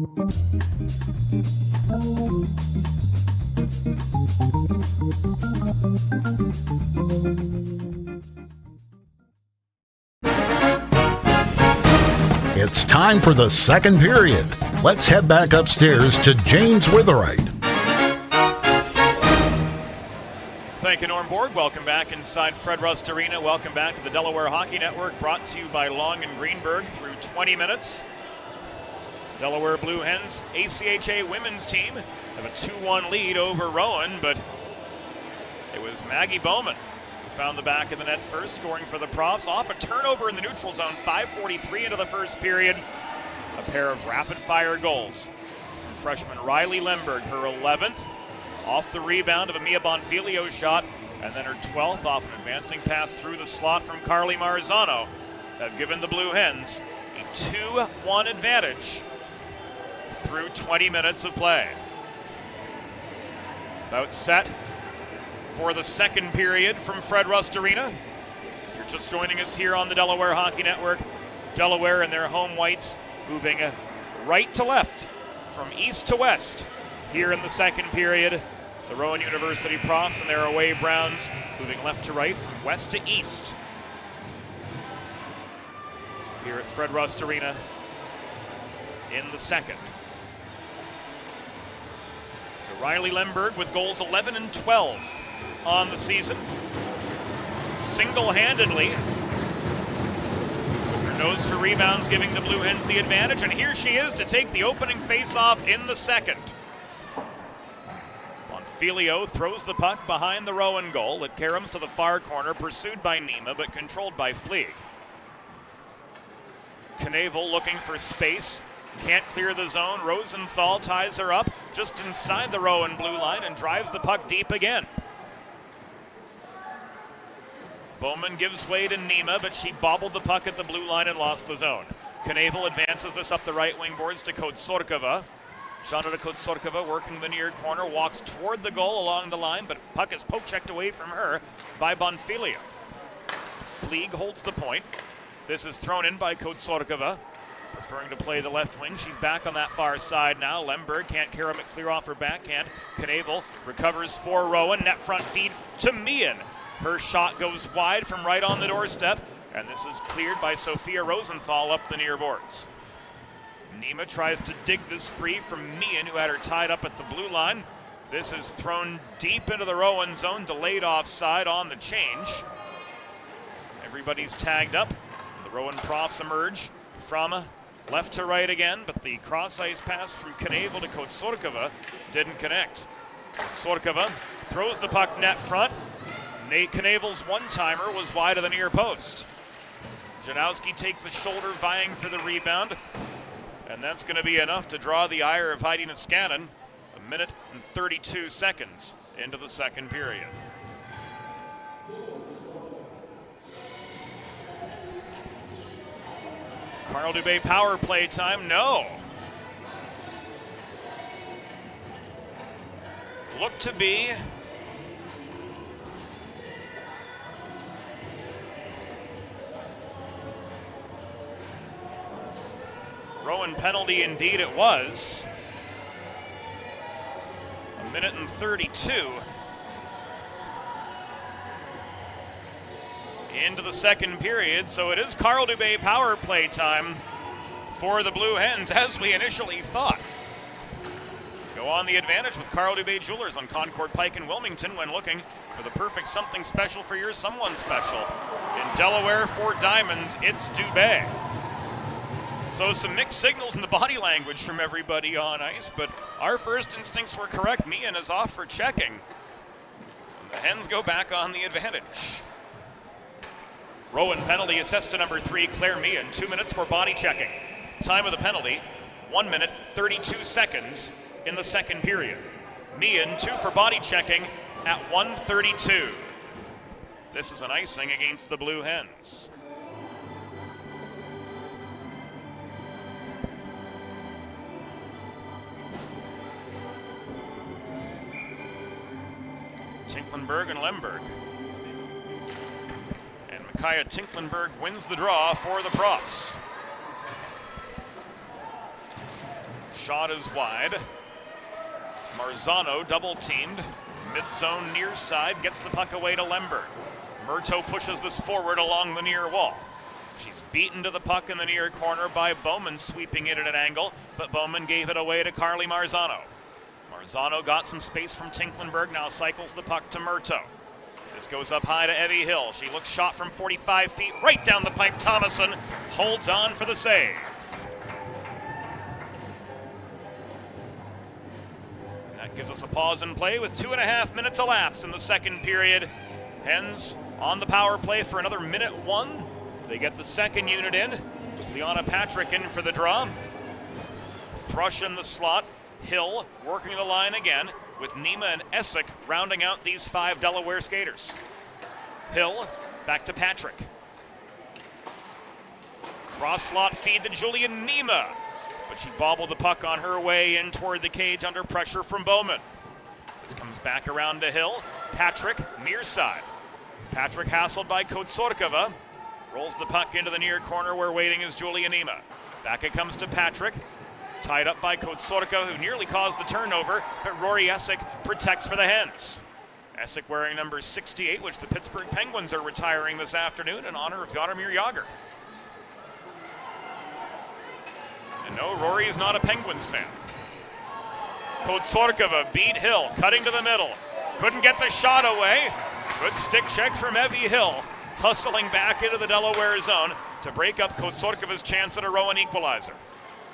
It's time for the second period. Let's head back upstairs to James Witherite. Thank you, Norm Borg. Welcome back inside Fred Rust Arena. Welcome back to the Delaware Hockey Network, brought to you by Long and Greenberg through 20 minutes. Delaware Blue Hens ACHA women's team have a 2-1 lead over Rowan, but it was Maggie Bowman who found the back of the net first, scoring for the Profs off a turnover in the neutral zone. 5:43 into the first period. A pair of rapid-fire goals from freshman Riley Lemberg, her 11th, off the rebound of a Mia Bonfilio shot, and then her 12th off an advancing pass through the slot from Carly Marzano, have given the Blue Hens a 2-1 advantage through 20 minutes of play. About set for the second period from Fred Rust Arena. If you're just joining us here on the Delaware Hockey Network, Delaware and their home whites moving right to left from east to west here in the second period. The Rowan University Profs and their away Browns moving left to right from west to east here at Fred Rust Arena in the second. So Riley Lemberg with goals 11 and 12 on the season. Single-handedly, with her nose for rebounds, giving the Blue Hens the advantage. And here she is to take the opening face-off in the second. Bonfilio throws the puck behind the Rowan goal. It caroms to the far corner, pursued by Nima, but controlled by Fleeg. Knavel looking for space. Can't clear the zone. Rosenthal ties her up just inside the Rowan blue line and drives the puck deep again. Bowman gives way to Nima, but she bobbled the puck at the blue line and lost the zone. Knavel advances this up the right wing boards to Kotsorkova. Shandra Kotsorkova working the near corner, walks toward the goal along the line, but puck is poke-checked away from her by Bonfilio. Fleeg holds the point. This is thrown in by Kotsorkova, preferring to play the left wing. She's back on that far side now. Lemberg can't carom it clear off her backhand. Knavel recovers for Rowan. Net front feed to Meehan. Her shot goes wide from right on the doorstep, and this is cleared by Sophia Rosenthal up the near boards. Nima tries to dig this free from Meehan, who had her tied up at the blue line. This is thrown deep into the Rowan zone, delayed offside on the change. Everybody's tagged up. The Rowan Profs emerge from left to right again, but the cross-ice pass from Knavel to Kotsorkova didn't connect. Kotsorkova throws the puck net front. Nate Knavel's one-timer was wide of the near post. Janowski takes a shoulder vying for the rebound, and that's going to be enough to draw the ire of Heidi Niskanen. 1 minute and 32 seconds into the second period. Carl Dubé power play time, no. Look to be Rowan penalty, indeed it was. 1 minute and 32 into the second period, so it is Carl Dubé power play time for the Blue Hens, as we initially thought. Go on the advantage with Carl Dubé Jewelers on Concord Pike in Wilmington when looking for the perfect something special for your someone special. In Delaware for diamonds, it's Dubé. So some mixed signals in the body language from everybody on ice, but our first instincts were correct. Meehan is off for checking. And the Hens go back on the advantage. Rowan penalty assessed to number 3, Claire Meehan. 2 minutes for body checking. Time of the penalty, 1 minute, 32 seconds in the second period. Meehan, 2 for body checking at 1:32. This is an icing against the Blue Hens. Tinklenberg and Lemberg. And Micaiah Tinklenberg wins the draw for the Profs. Shot is wide. Marzano double-teamed. Mid-zone near side, gets the puck away to Lemberg. Murto pushes this forward along the near wall. She's beaten to the puck in the near corner by Bowman, sweeping it at an angle, but Bowman gave it away to Carly Marzano. Marzano got some space from Tinklenberg, now cycles the puck to Murto. This goes up high to Evie Hill. She looks shot from 45 feet, right down the pipe. Thomason holds on for the save. And that gives us a pause in play with 2.5 minutes elapsed in the second period. Hens on the power play for another minute 1. They get the second unit in, with Liana Patrick in for the draw. Thrush in the slot. Hill working the line again, with Nima and Essick rounding out these 5 Delaware skaters. Hill back to Patrick. Cross slot feed to Julian Nima, but she bobbled the puck on her way in toward the cage under pressure from Bowman. This comes back around to Hill. Patrick near side. Patrick hassled by Kotsorkova. Rolls the puck into the near corner where waiting is Julia Nima. Back it comes to Patrick. Tied up by Kotsorka, who nearly caused the turnover, but Rory Essick protects for the Hens. Essick wearing number 68, which the Pittsburgh Penguins are retiring this afternoon in honor of Jaromir Jagr. And no, Rory is not a Penguins fan. Kotsorkova beat Hill, cutting to the middle. Couldn't get the shot away. Good stick check from Evie Hill, hustling back into the Delaware zone to break up Kotsorkova's chance at a Rowan equalizer.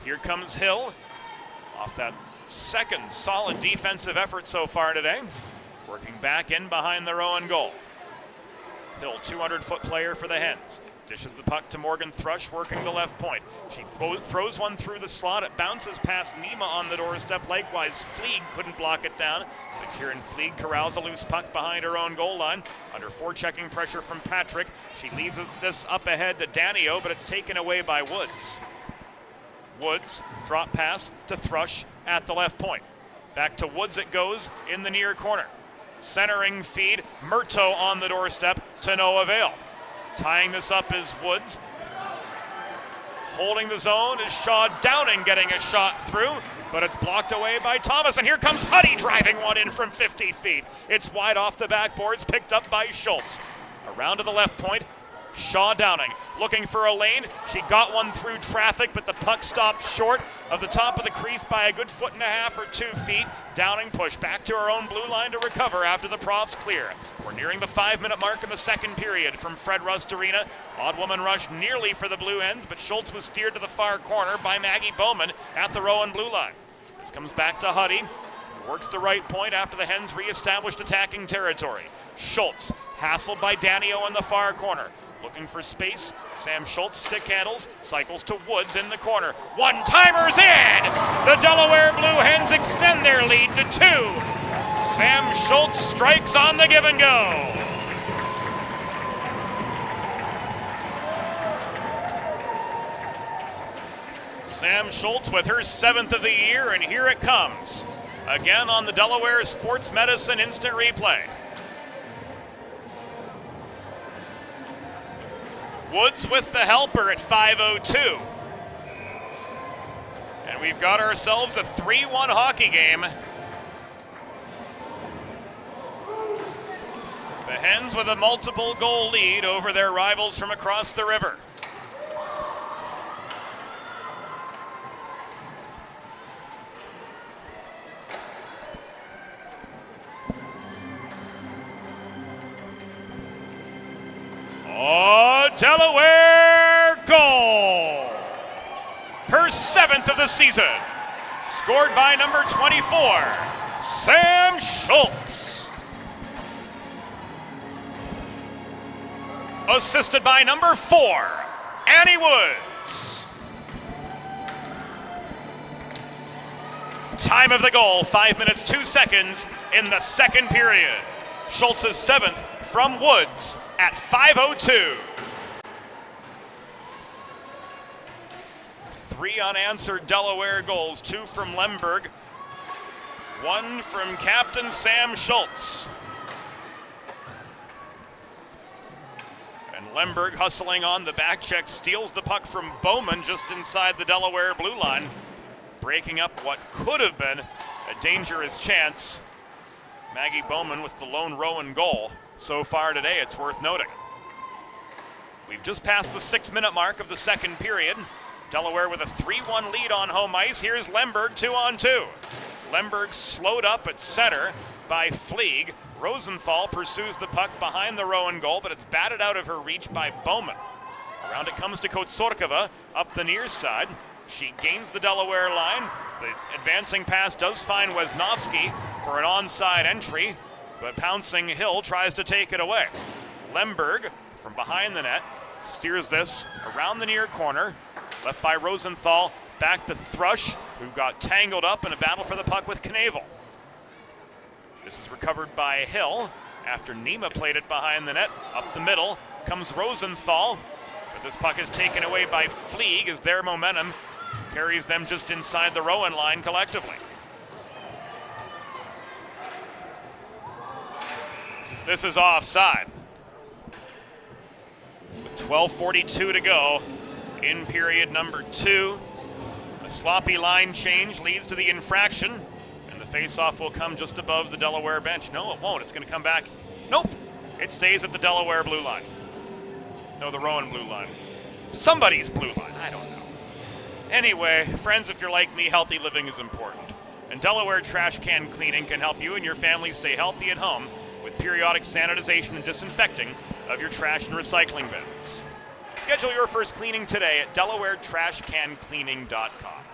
Here comes Hill off that second solid defensive effort so far today, working back in behind the Rowan goal. Hill, 200-foot player for the Hens. Dishes the puck to Morgan Thrush, working the left point. She throws one through the slot. It bounces past Nima on the doorstep. Likewise, Fleeg couldn't block it down, but Kieran Fleeg corrals a loose puck behind her own goal line. Under forechecking pressure from Patrick, she leaves this up ahead to Danio, but it's taken away by Woods. Woods, drop pass to Thrush at the left point. Back to Woods it goes in the near corner. Centering feed, Murto on the doorstep to no avail. Tying this up is Woods. Holding the zone is Shaw Downing getting a shot through, but it's blocked away by Thomas. And here comes Huddy driving one in from 50 feet. It's wide off the backboards, picked up by Schultz. Around to the left point, Shaw Downing looking for a lane. She got one through traffic, but the puck stopped short of the top of the crease by a good 1.5 or 2 feet. Downing pushed back to her own blue line to recover after the Profs clear. We're nearing the 5-minute mark in the second period from Fred Rust Arena. Odd woman rush nearly for the Blue Hens, but Schultz was steered to the far corner by Maggie Bowman at the Rowan blue line. This comes back to Huddy, who works the right point after the Hens reestablished attacking territory. Schultz hassled by Danio in the far corner. Looking for space, Sam Schultz stick handles, cycles to Woods in the corner. One-timer's in! The Delaware Blue Hens extend their lead to 2. Sam Schultz strikes on the give and go. Sam Schultz with her 7th of the year, and here it comes. Again on the Delaware Sports Medicine Instant Replay. Woods with the helper at 5:02. And we've got ourselves a 3-1 hockey game. The Hens with a multiple goal lead over their rivals from across the river. Oh, Delaware goal! Her 7th of the season. Scored by number 24, Sam Schultz. Assisted by number 4, Annie Woods. Time of the goal, 5 minutes, 2 seconds in the second period. Schultz's 7th from Woods at 5:02. 3 unanswered Delaware goals, 2 from Lemberg, 1 from Captain Sam Schultz. And Lemberg hustling on the back check, steals the puck from Bowman just inside the Delaware blue line. breaking up what could have been a dangerous chance. Maggie Bowman with the lone Rowan goal so far today, it's worth noting. We've just passed the 6-minute mark of the second period. Delaware with a 3-1 lead on home ice. Here's Lemberg 2-on-2. Lemberg slowed up at center by Fleeg. Rosenthal pursues the puck behind the Rowan goal, but it's batted out of her reach by Bowman. Around it comes to Kotsorkova up the near side. She gains the Delaware line. The advancing pass does find Wesnowski for an onside entry, but pouncing Hill tries to take it away. Lemberg from behind the net steers this around the near corner. Left by Rosenthal, back to Thrush, who got tangled up in a battle for the puck with Knavel. This is recovered by Hill after Nima played it behind the net. Up the middle comes Rosenthal, but this puck is taken away by Fleeg as their momentum carries them just inside the Rowan line collectively. This is offside. With 12:42 to go in period number 2. A sloppy line change leads to the infraction, and the face-off will come just above the Delaware bench. No, it won't. It's going to come back. Nope. It stays at the Delaware blue line. No, the Rowan blue line. Somebody's blue line. I don't know. Anyway, friends, if you're like me, healthy living is important. And Delaware Trash Can Cleaning can help you and your family stay healthy at home with periodic sanitization and disinfecting of your trash and recycling bins. Schedule your first cleaning today at DelawareTrashCanCleaning.com.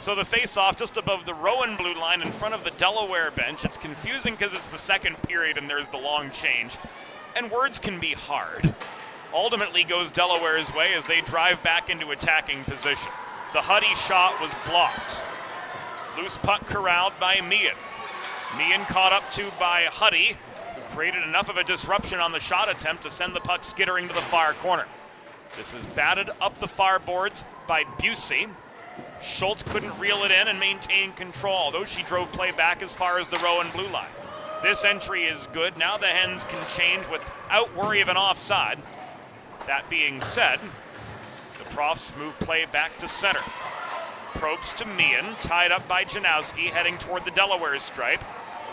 So the face-off just above the Rowan blue line in front of the Delaware bench. It's confusing because it's the second period and there's the long change. And words can be hard. Ultimately goes Delaware's way as they drive back into attacking position. The Huddy shot was blocked. Loose puck corralled by Meehan. Meehan caught up to by Huddy, who created enough of a disruption on the shot attempt to send the puck skittering to the far corner. This is batted up the far boards by Busey. Schultz couldn't reel it in and maintain control, though she drove play back as far as the Rowan blue line. This entry is good. Now the Hens can change without worry of an offside. That being said, the Profs move play back to center. Probst to Meehan, tied up by Janowski, heading toward the Delaware stripe.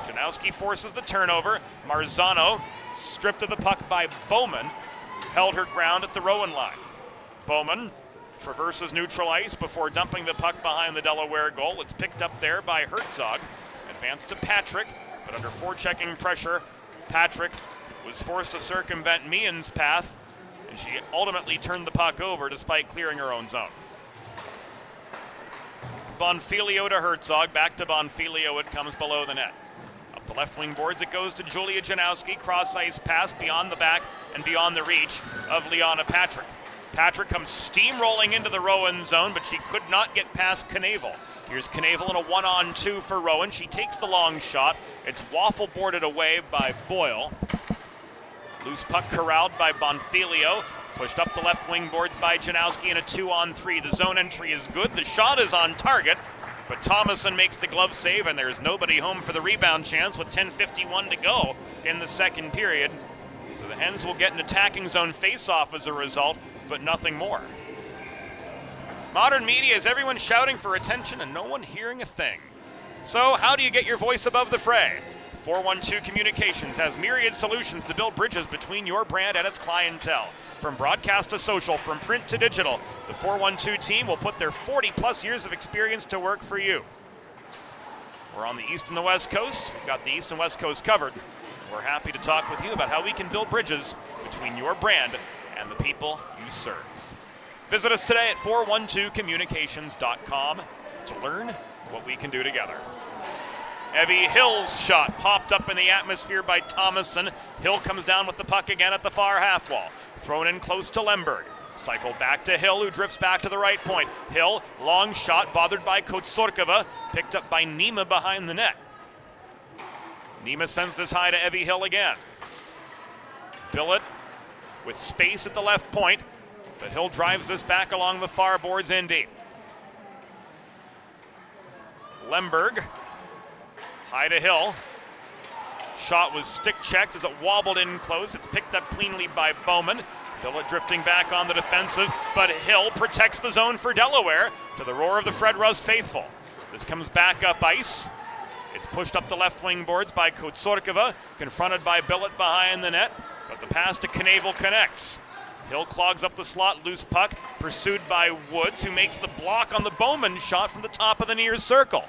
Janowski forces the turnover. Marzano stripped of the puck by Bowman, who held her ground at the Rowan line. Bowman traverses neutral ice before dumping the puck behind the Delaware goal. It's picked up there by Herzog. Advanced to Patrick, but under forechecking pressure, Patrick was forced to circumvent Meehan's path, and she ultimately turned the puck over despite clearing her own zone. Bonfilio to Herzog, back to Bonfilio, it comes below the net. Up the left wing boards it goes to Julia Janowski, cross ice pass beyond the back and beyond the reach of Liana Patrick. Patrick comes steamrolling into the Rowan zone, but she could not get past Knavel. Here's Knavel in a 1-on-2 for Rowan. She takes the long shot. It's waffle boarded away by Boyle. Loose puck corralled by Bonfilio. Pushed up the left wing boards by Janowski in a 2-on-3. The zone entry is good. The shot is on target, but Thomason makes the glove save, and there's nobody home for the rebound chance with 10:51 to go in the second period. So the Hens will get an attacking zone face-off as a result, but nothing more. Modern media is everyone shouting for attention and no one hearing a thing. So how do you get your voice above the fray? 412 Communications has myriad solutions to build bridges between your brand and its clientele. From broadcast to social, from print to digital, the 412 team will put their 40-plus years of experience to work for you. We're on the East and the West Coast. We've got the East and West Coast covered. We're happy to talk with you about how we can build bridges between your brand and the people you serve. Visit us today at 412communications.com to learn what we can do together. Evie Hill's shot popped up in the atmosphere by Thomason. Hill comes down with the puck again at the far half wall. Thrown in close to Lemberg. Cycled back to Hill, who drifts back to the right point. Hill, long shot, bothered by Kotsorkova. Picked up by Nima behind the net. Nima sends this high to Evie Hill again. Billett with space at the left point, but Hill drives this back along the far boards in deep. Lemberg, high to Hill. Shot was stick checked as it wobbled in close. It's picked up cleanly by Bowman. Billett drifting back on the defensive, but Hill protects the zone for Delaware to the roar of the Fred Rust faithful. This comes back up ice. It's pushed up the left wing boards by Kotsorkova, confronted by Billet behind the net, but the pass to Knavel connects. Hill clogs up the slot, loose puck, pursued by Woods, who makes the block on the Bowman shot from the top of the near circle.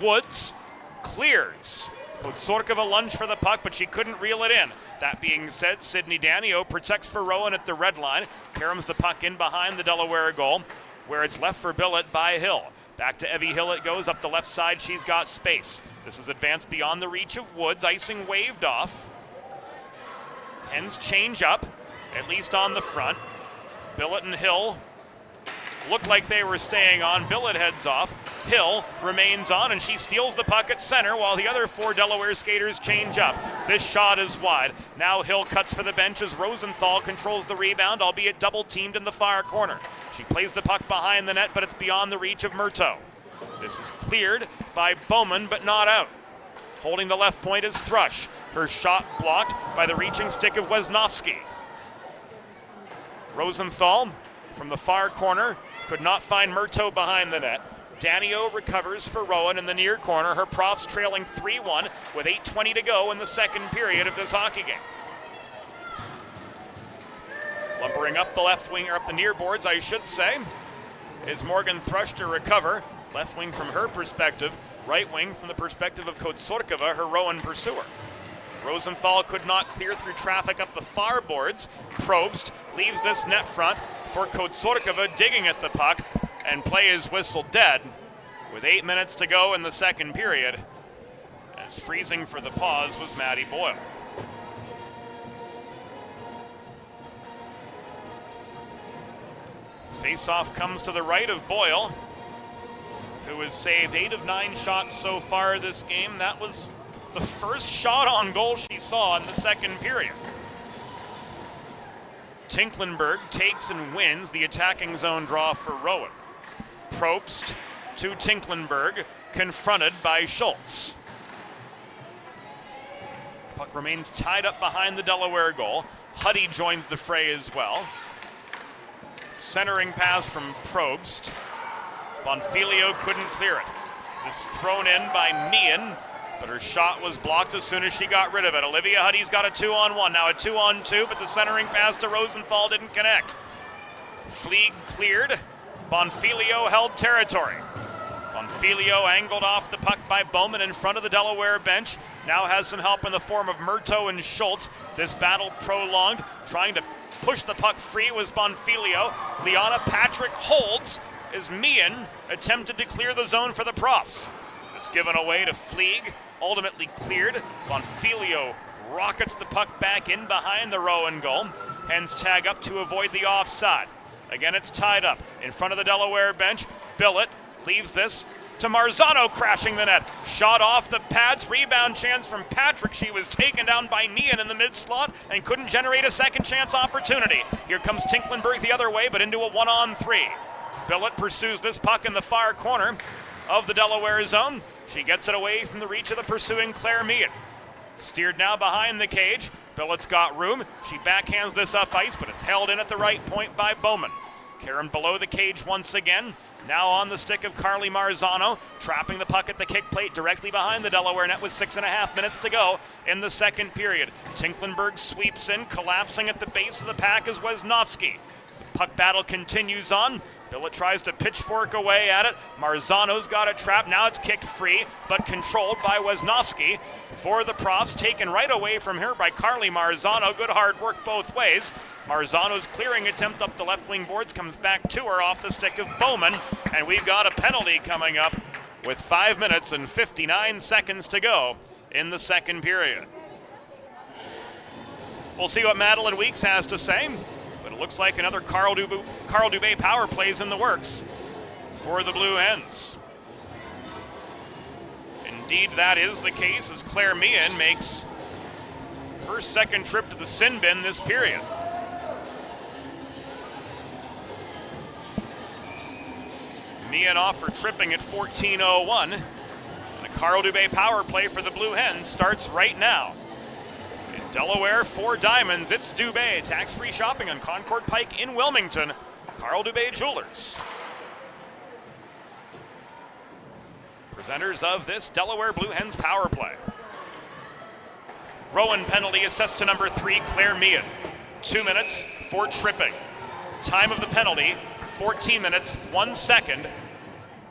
Woods clears. Kotsorkova lunged for the puck, but she couldn't reel it in. That being said, Sydney Danio protects for Rowan at the red line, caroms the puck in behind the Delaware goal, where it's left for Billet by Hill. Back to Evie Hill it goes, up the left side, she's got space. This is advanced beyond the reach of Woods, icing waved off. Hens change up, at least on the front. Billet and Hill looked like they were staying on. Billet heads off. Hill remains on, and she steals the puck at center while the other 4 Delaware skaters change up. This shot is wide. Now Hill cuts for the bench as Rosenthal controls the rebound, albeit double-teamed in the far corner. She plays the puck behind the net, but it's beyond the reach of Murtaugh. This is cleared by Bowman, but not out. Holding the left point is Thrush. Her shot blocked by the reaching stick of Wisnowski. Rosenthal from the far corner could not find Murtaugh behind the net. Danio recovers for Rowan in the near corner. Her Profs trailing 3-1 with 8:20 to go in the second period of this hockey game. Lumbering up the left wing, or up the near boards, I should say, is Morgan Thrush to recover. Left wing from her perspective, right wing from the perspective of Kotsorkova, her Rowan pursuer. Rosenthal could not clear through traffic up the far boards. Probst leaves this net front for Kotsorkova, digging at the puck, and play is whistled dead with 8 minutes to go in the second period, as freezing for the pause was Maddie Boyle. Face-off comes to the right of Boyle, who has saved 8 of 9 shots so far this game. That was the first shot on goal she saw in the second period. Tinklenberg takes and wins the attacking zone draw for Rowan. Probst to Tinklenberg, confronted by Schultz. Puck remains tied up behind the Delaware goal. Huddy joins the fray as well. Centering pass from Probst. Bonfilio couldn't clear it. This thrown in by Meehan, but her shot was blocked as soon as she got rid of it. Olivia Huddy's got a 2-on-1, now a 2-on-2, but the centering pass to Rosenthal didn't connect. Fleeg cleared. Bonfilio held territory. Bonfilio angled off the puck by Bowman in front of the Delaware bench. Now has some help in the form of Murtaugh and Schultz. This battle prolonged. Trying to push the puck free was Bonfilio. Liana Patrick holds as Meehan attempted to clear the zone for the Profs. It's given away to Fleeg, ultimately cleared. Bonfilio rockets the puck back in behind the Rowan goal. Hens tag up to avoid the offside. Again, it's tied up in front of the Delaware bench. Billet leaves this to Marzano, crashing the net. Shot off the pads, rebound chance from Patrick. She was taken down by Meehan in the mid-slot and couldn't generate a second chance opportunity. Here comes Tinklenberg the other way, but into a 1-on-3. Billet pursues this puck in the far corner of the Delaware zone. She gets it away from the reach of the pursuing Claire Meehan. Steered now behind the cage. Billet's got room. She backhands this up ice, but it's held in at the right point by Bowman. Karen below the cage once again. Now on the stick of Carly Marzano, trapping the puck at the kick plate directly behind the Delaware net with 6.5 minutes to go in the second period. Tinklenberg sweeps in, collapsing at the base of the pack is Wisnowski. The puck battle continues on. Billet tries to pitchfork away at it. Marzano's got it trapped. Now it's kicked free, but controlled by Wisnowski. For the Profs, taken right away from her by Carly Marzano. Good hard work both ways. Marzano's clearing attempt up the left wing boards comes back to her off the stick of Bowman. And we've got a penalty coming up with 5 minutes and 59 seconds to go in the second period. We'll see what Madeline Weeks has to say. But it looks like another Carl Dubé power plays in the works for the Blue Hens. Indeed, that is the case as Claire Meehan makes her second trip to the sin bin this period. Meehan off for tripping at 14:01. And a Carl Dubé power play for the Blue Hens starts right now. In Delaware, 4 Diamonds, it's Dubé. Tax-free shopping on Concord Pike in Wilmington. Carl Dubé Jewelers. presenters of this Delaware Blue Hens power play. Rowan penalty assessed to number 3, Claire Meehan. 2 minutes for tripping. Time of the penalty, 14 minutes, 1 second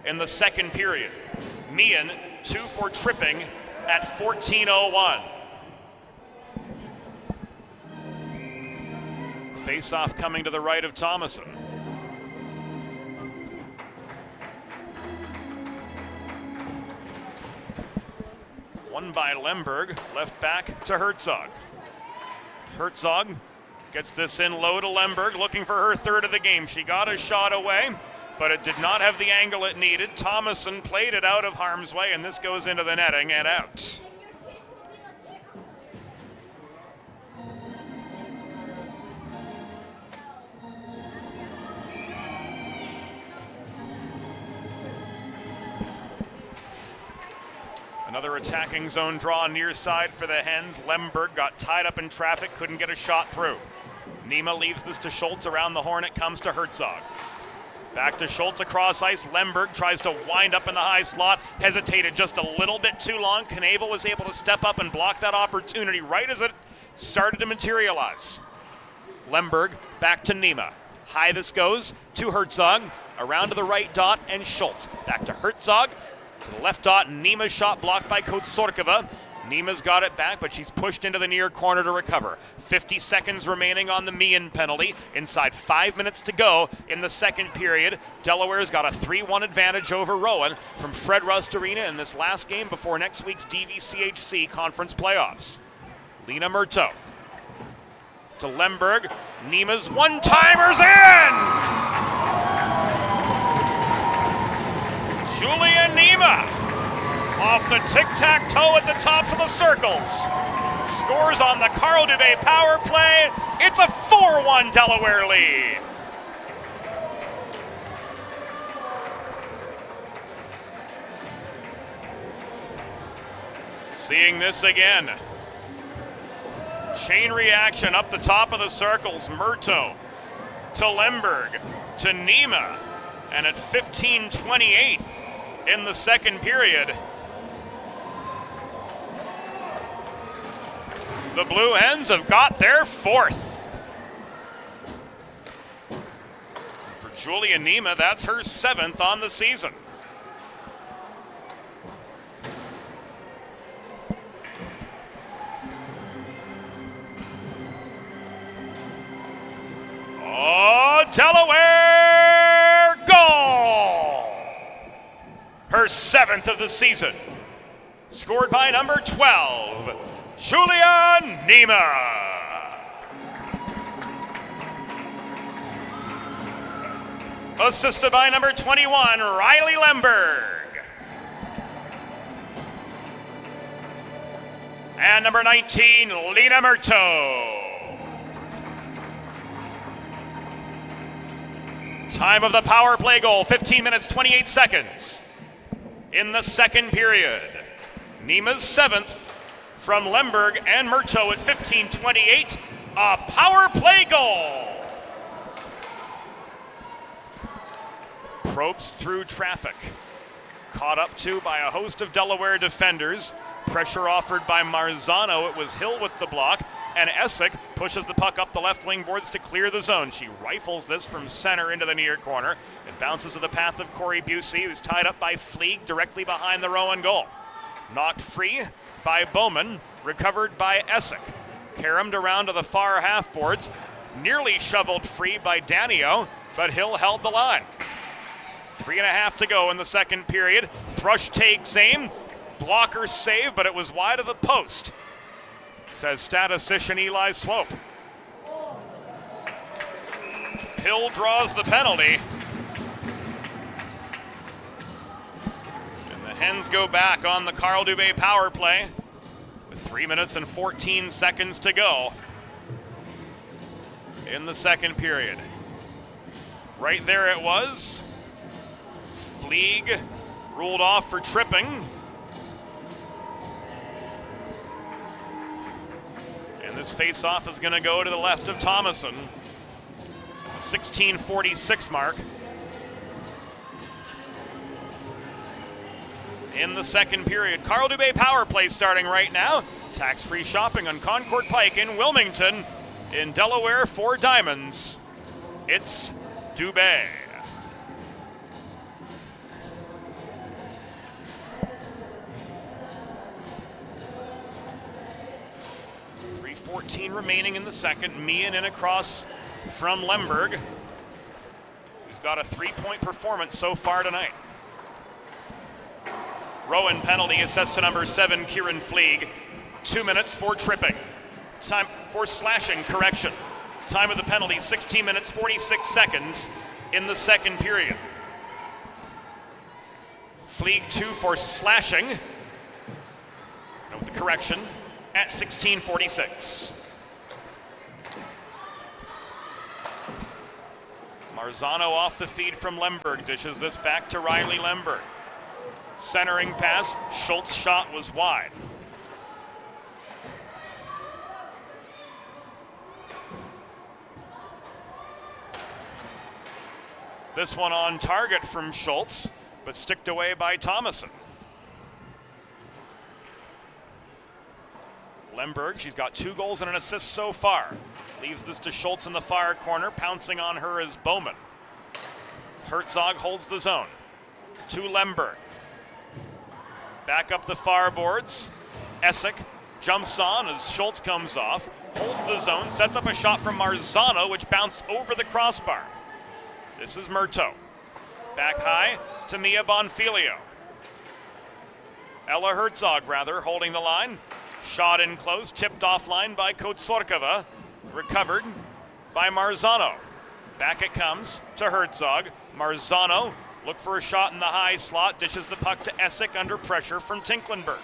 in the second period. Meehan, 2 for tripping at 14:01. Face-off coming to the right of Thomason. Won by Lemberg, left back to Herzog. Herzog gets this in low to Lemberg, looking for her third of the game. She got a shot away, but it did not have the angle it needed. Thomason played it out of harm's way, and this goes into the netting and out. Another attacking zone draw near side for the Hens. Lemberg got tied up in traffic, couldn't get a shot through. Nima leaves this to Schultz. Around the horn it comes to Herzog. Back to Schultz across ice. Lemberg tries to wind up in the high slot. Hesitated just a little bit too long. Knavel was able to step up and block that opportunity right as it started to materialize. Lemberg back to Nima. High this goes to Herzog. Around to the right dot and Schultz. Back to Herzog. To the left dot, Nima's shot blocked by Kotsorkova. Nima's got it back, but she's pushed into the near corner to recover. 50 seconds remaining on the Meehan penalty. Inside 5 minutes to go in the second period. Delaware's got a 3-1 advantage over Rowan from Fred Rust Arena in this last game before next week's DVCHC conference playoffs. Lena Murto to Lemberg. Nima's one-timer's in! Julia Nima off the tic-tac-toe at the tops of the circles. Scores on the Carl Dubé power play. It's a 4-1 Delaware lead. Seeing this again. Chain reaction up the top of the circles. Murto to Lemberg to Nima. And at 15:28 in the second period, the Blue Hens have got their fourth. For Julia Nima, that's her 7th on the season. Oh, Delaware goal! Her 7th of the season. Scored by number 12, Julia Nima. Assisted by number 21, Riley Lemberg. And number 19, Lena Murto. Time of the power play goal, 15 minutes, 28 seconds. In the second period, Nima's 7th from Lemberg and Murto at 15:28, a power play goal. Probst through traffic, caught up to by a host of Delaware defenders. Pressure offered by Marzano. It was Hill with the block, and Essick pushes the puck up the left wing boards to clear the zone. She rifles this from center into the near corner. It bounces to the path of Corey Busey, who's tied up by Fleeg directly behind the Rowan goal. Knocked free by Bowman, recovered by Essick. Caromed around to the far half boards, nearly shoveled free by Danio, but Hill held the line. 3.5 to go in the second period. Thrush takes aim. Blocker save, but it was wide of the post, says statistician Eli Swope. Hill draws the penalty. And the Hens go back on the Carl Dubé power play with 3 minutes and 14 seconds to go in the second period. Right there it was. Fleeg ruled off for tripping. And this face-off is going to go to the left of Thomason. The 16:46 mark in the second period. Carl Dubé power play starting right now. Tax-free shopping on Concord Pike in Wilmington. In Delaware, 4 diamonds. It's Dubé. .3:14 remaining in the second. Meehan in across from Lemberg, who's got a 3-point performance so far tonight. Rowan penalty assessed to number 7, Kieran Fleeg. 2 minutes for tripping. Time for slashing, correction. Time of the penalty, 16 minutes, 46 seconds in the second period. Fleeg 2 for slashing. Note the correction at 16:46. Marzano off the feed from Lemberg, dishes this back to Riley Lemberg. Centering pass, Schultz shot was wide. This one on target from Schultz, but sticked away by Thomason. Lemberg, she's got 2 goals and an assist so far. Leaves this to Schultz in the far corner. Pouncing on her is Bowman. Herzog holds the zone. To Lemberg. Back up the far boards. Essick jumps on as Schultz comes off. Holds the zone. Sets up a shot from Marzano, which bounced over the crossbar. This is Murto. Back high to Mia Bonfilio. Ella Herzog, holding the line. Shot in close, tipped offline by Kotsorkova. Recovered by Marzano. Back it comes to Herzog. Marzano, look for a shot in the high slot, dishes the puck to Essick under pressure from Tinklenberg.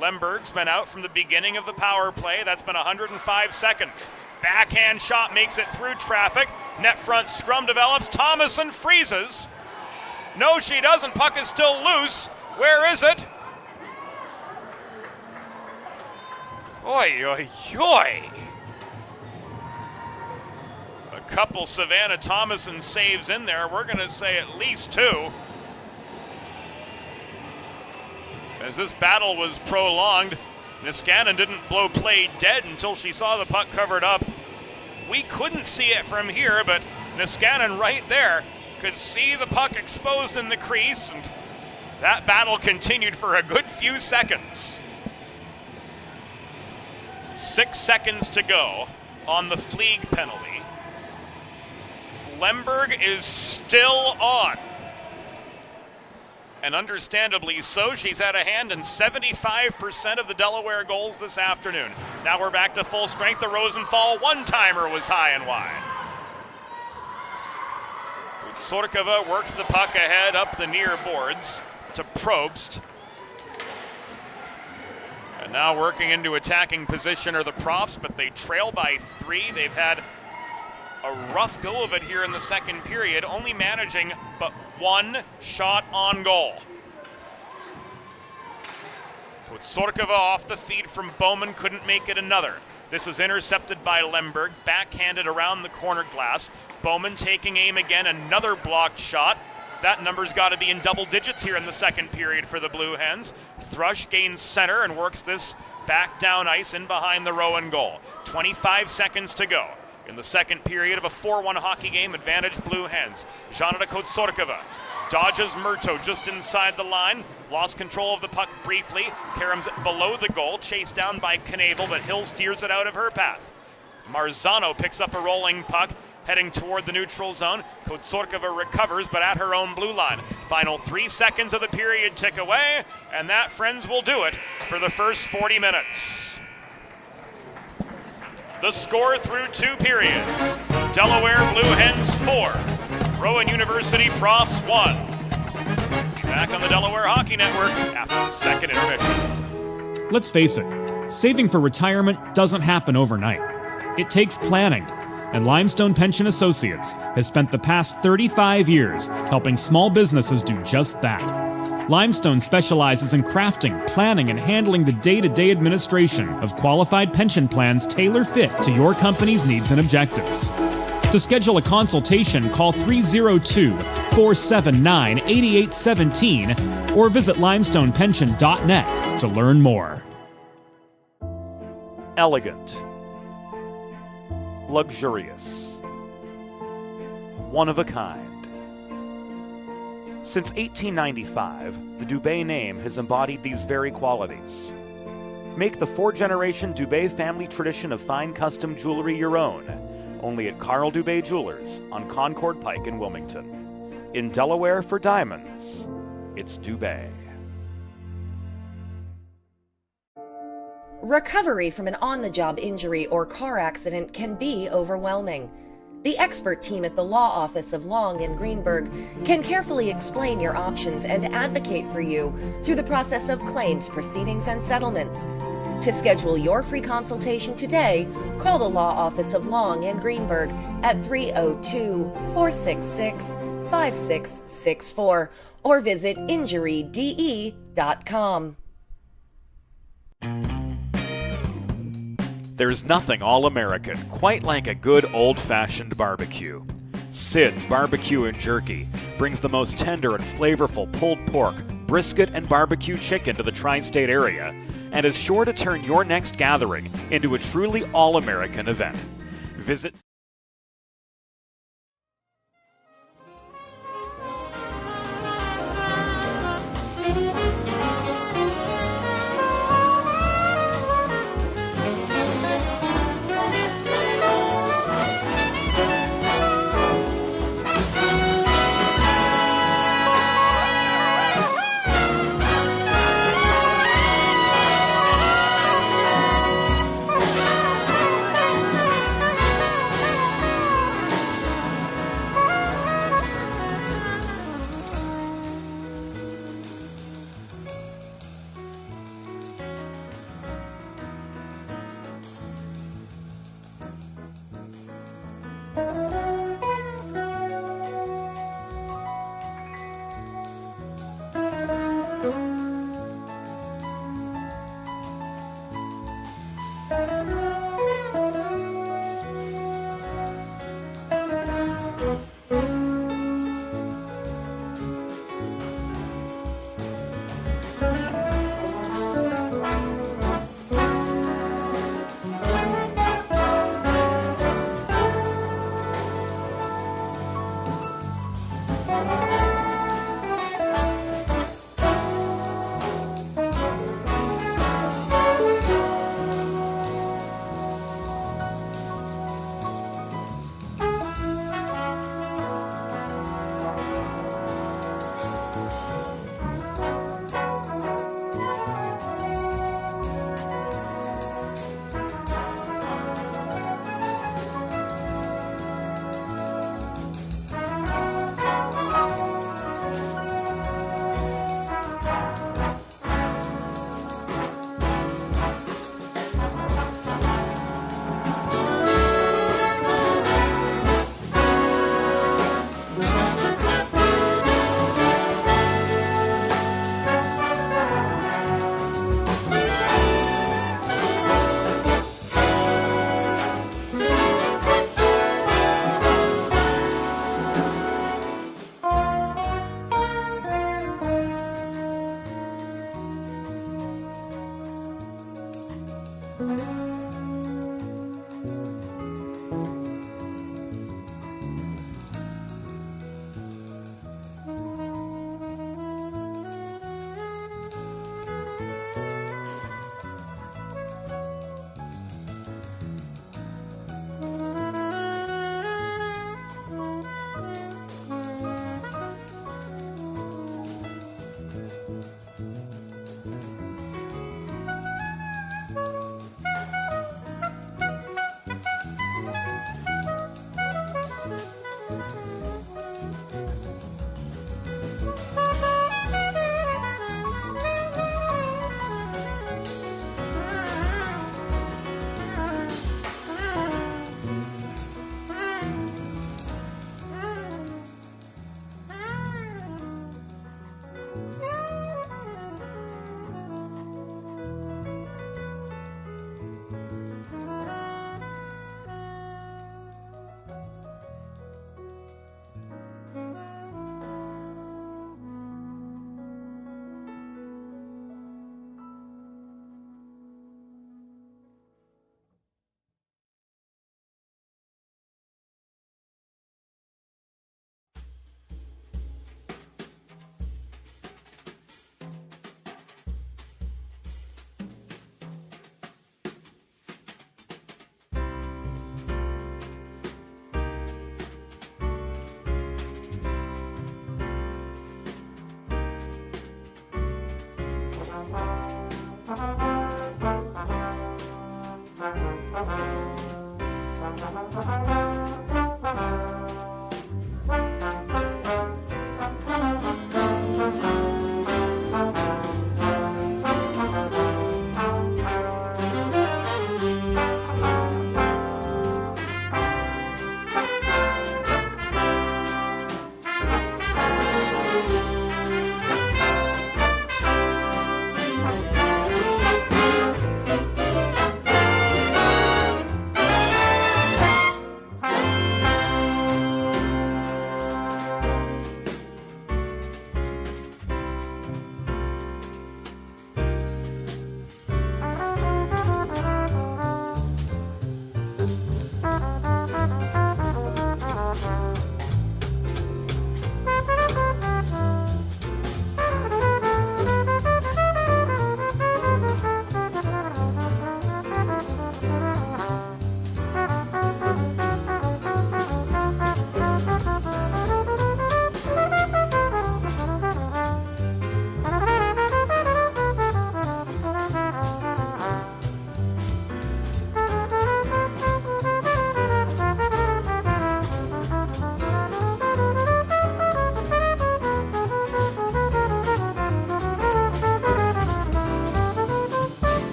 Lemberg's been out from the beginning of the power play. That's been 105 seconds. Backhand shot makes it through traffic. Net front scrum develops. Thomason freezes. No, she doesn't. Puck is still loose. Where is it? Oy, oy, oy. A couple Savannah Thomason saves in there. We're going to say at least 2. As this battle was prolonged, Niskanen didn't blow play dead until she saw the puck covered up. We couldn't see it from here, but Niskanen right there could see the puck exposed in the crease, and that battle continued for a good few seconds. 6 seconds to go on the Fleeg penalty. Lemberg is still on. And understandably so, she's had a hand in 75% of the Delaware goals this afternoon. Now we're back to full strength. The Rosenthal one-timer was high and wide. Kotsorkova worked the puck ahead up the near boards to Probst. And now working into attacking position are the Profs, but they trail by 3. They've had a rough go of it here in the second period, only managing but 1 shot on goal. Kotsorkova off the feed from Bowman, couldn't make it another. This is intercepted by Lemberg, backhanded around the corner glass. Bowman taking aim again, another blocked shot. That number's got to be in double digits here in the second period for the Blue Hens. Thrush gains center and works this back down ice in behind the Rowan goal. 25 seconds to go in the second period of a 4-1 hockey game. Advantage Blue Hens. Janita Kotsorkova dodges Murto just inside the line. Lost control of the puck briefly. Caroms it below the goal. Chased down by Knavel, but Hill steers it out of her path. Marzano picks up a rolling puck, heading toward the neutral zone. Kotsorkova recovers, but at her own blue line. Final 3 seconds of the period tick away, and that, friends, will do it for the first 40 minutes. The score through 2 periods. Delaware Blue Hens 4. Rowan University Profs 1. Back on the Delaware Hockey Network after the second intermission. Let's face it, saving for retirement doesn't happen overnight. It takes planning, and Limestone Pension Associates has spent the past 35 years helping small businesses do just that. Limestone specializes in crafting, planning, and handling the day-to-day administration of qualified pension plans tailor-fit to your company's needs and objectives. To schedule a consultation, call 302-479-8817 or visit limestonepension.net to learn more. Elegant. Luxurious. One of a kind. Since 1895, the Dubé name has embodied these very qualities. Make the four-generation Dubé family tradition of fine custom jewelry your own, only at Carl Dubé Jewelers on Concord Pike in Wilmington. In Delaware for diamonds, it's Dubé. Recovery from an on-the-job injury or car accident can be overwhelming. The expert team at the law office of Long and Greenberg can carefully explain your options and advocate for you through the process of claims, proceedings, and settlements. To schedule your free consultation today, call the law office of Long and Greenberg at 302-466-5664 or visit injuryde.com. There's nothing all-American quite like a good old-fashioned barbecue. Sid's Barbecue and Jerky brings the most tender and flavorful pulled pork, brisket, and barbecue chicken to the tri-state area and is sure to turn your next gathering into a truly all-American event. Visit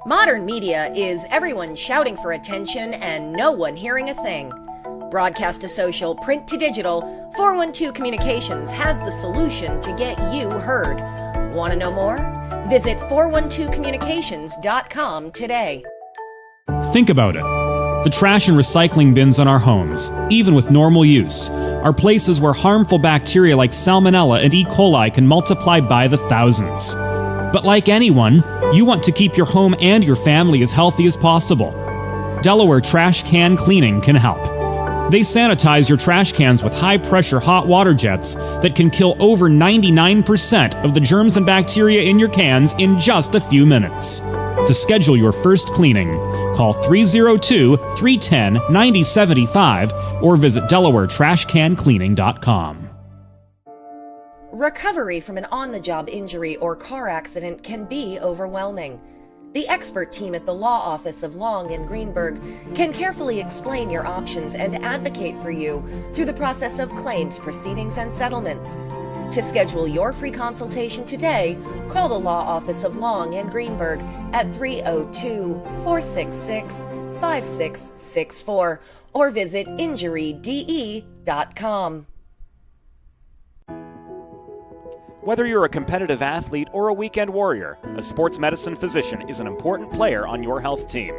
Modern media is everyone shouting for attention and no one hearing a thing. Broadcast to social, print to digital, 412 Communications has the solution to get you heard. Want to know more? Visit 412communications.com today. Think about it. The trash and recycling bins in our homes, even with normal use, are places where harmful bacteria like Salmonella and E. coli can multiply by the thousands. But like anyone, you want to keep your home and your family as healthy as possible. Delaware Trash Can Cleaning can help. They sanitize your trash cans with high-pressure hot water jets that can kill over 99% of the germs and bacteria in your cans in just a few minutes. To schedule your first cleaning, call 302-310-9075 or visit DelawareTrashCanCleaning.com. Recovery from an on-the-job injury or car accident can be overwhelming. The expert team at the law office of Long and Greenberg can carefully explain your options and advocate for you through the process of claims, proceedings, and settlements. To schedule your free consultation today, call the Law Office of Long and Greenberg at 302-466-5664 or visit injuryde.com. Whether you're a competitive athlete or a weekend warrior, a sports medicine physician is an important player on your health team.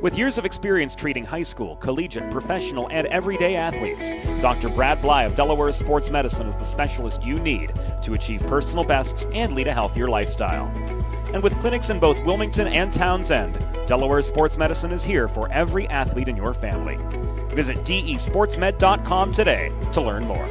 With years of experience treating high school, collegiate, professional, and everyday athletes, Dr. Brad Bly of Delaware Sports Medicine is the specialist you need to achieve personal bests and lead a healthier lifestyle. And with clinics in both Wilmington and Townsend, Delaware Sports Medicine is here for every athlete in your family. Visit desportsmed.com today to learn more.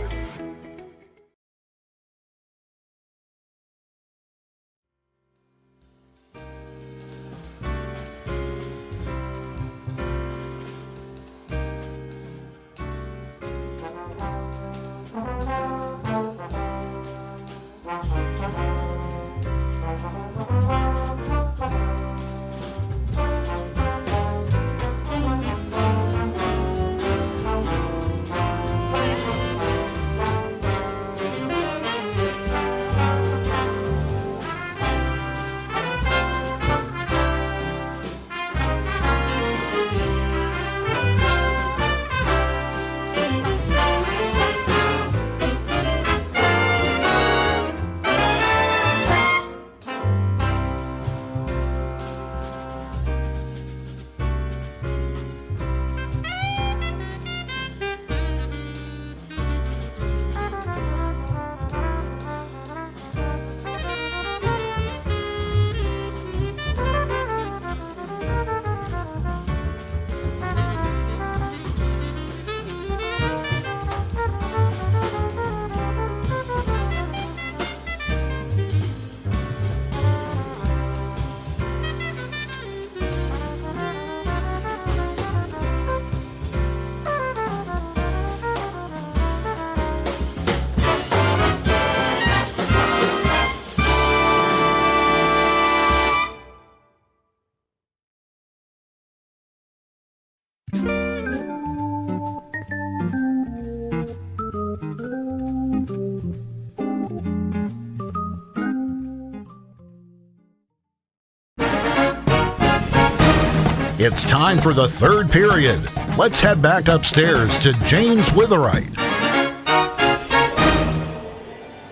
It's time for the third period. Let's head back upstairs to James Witherite.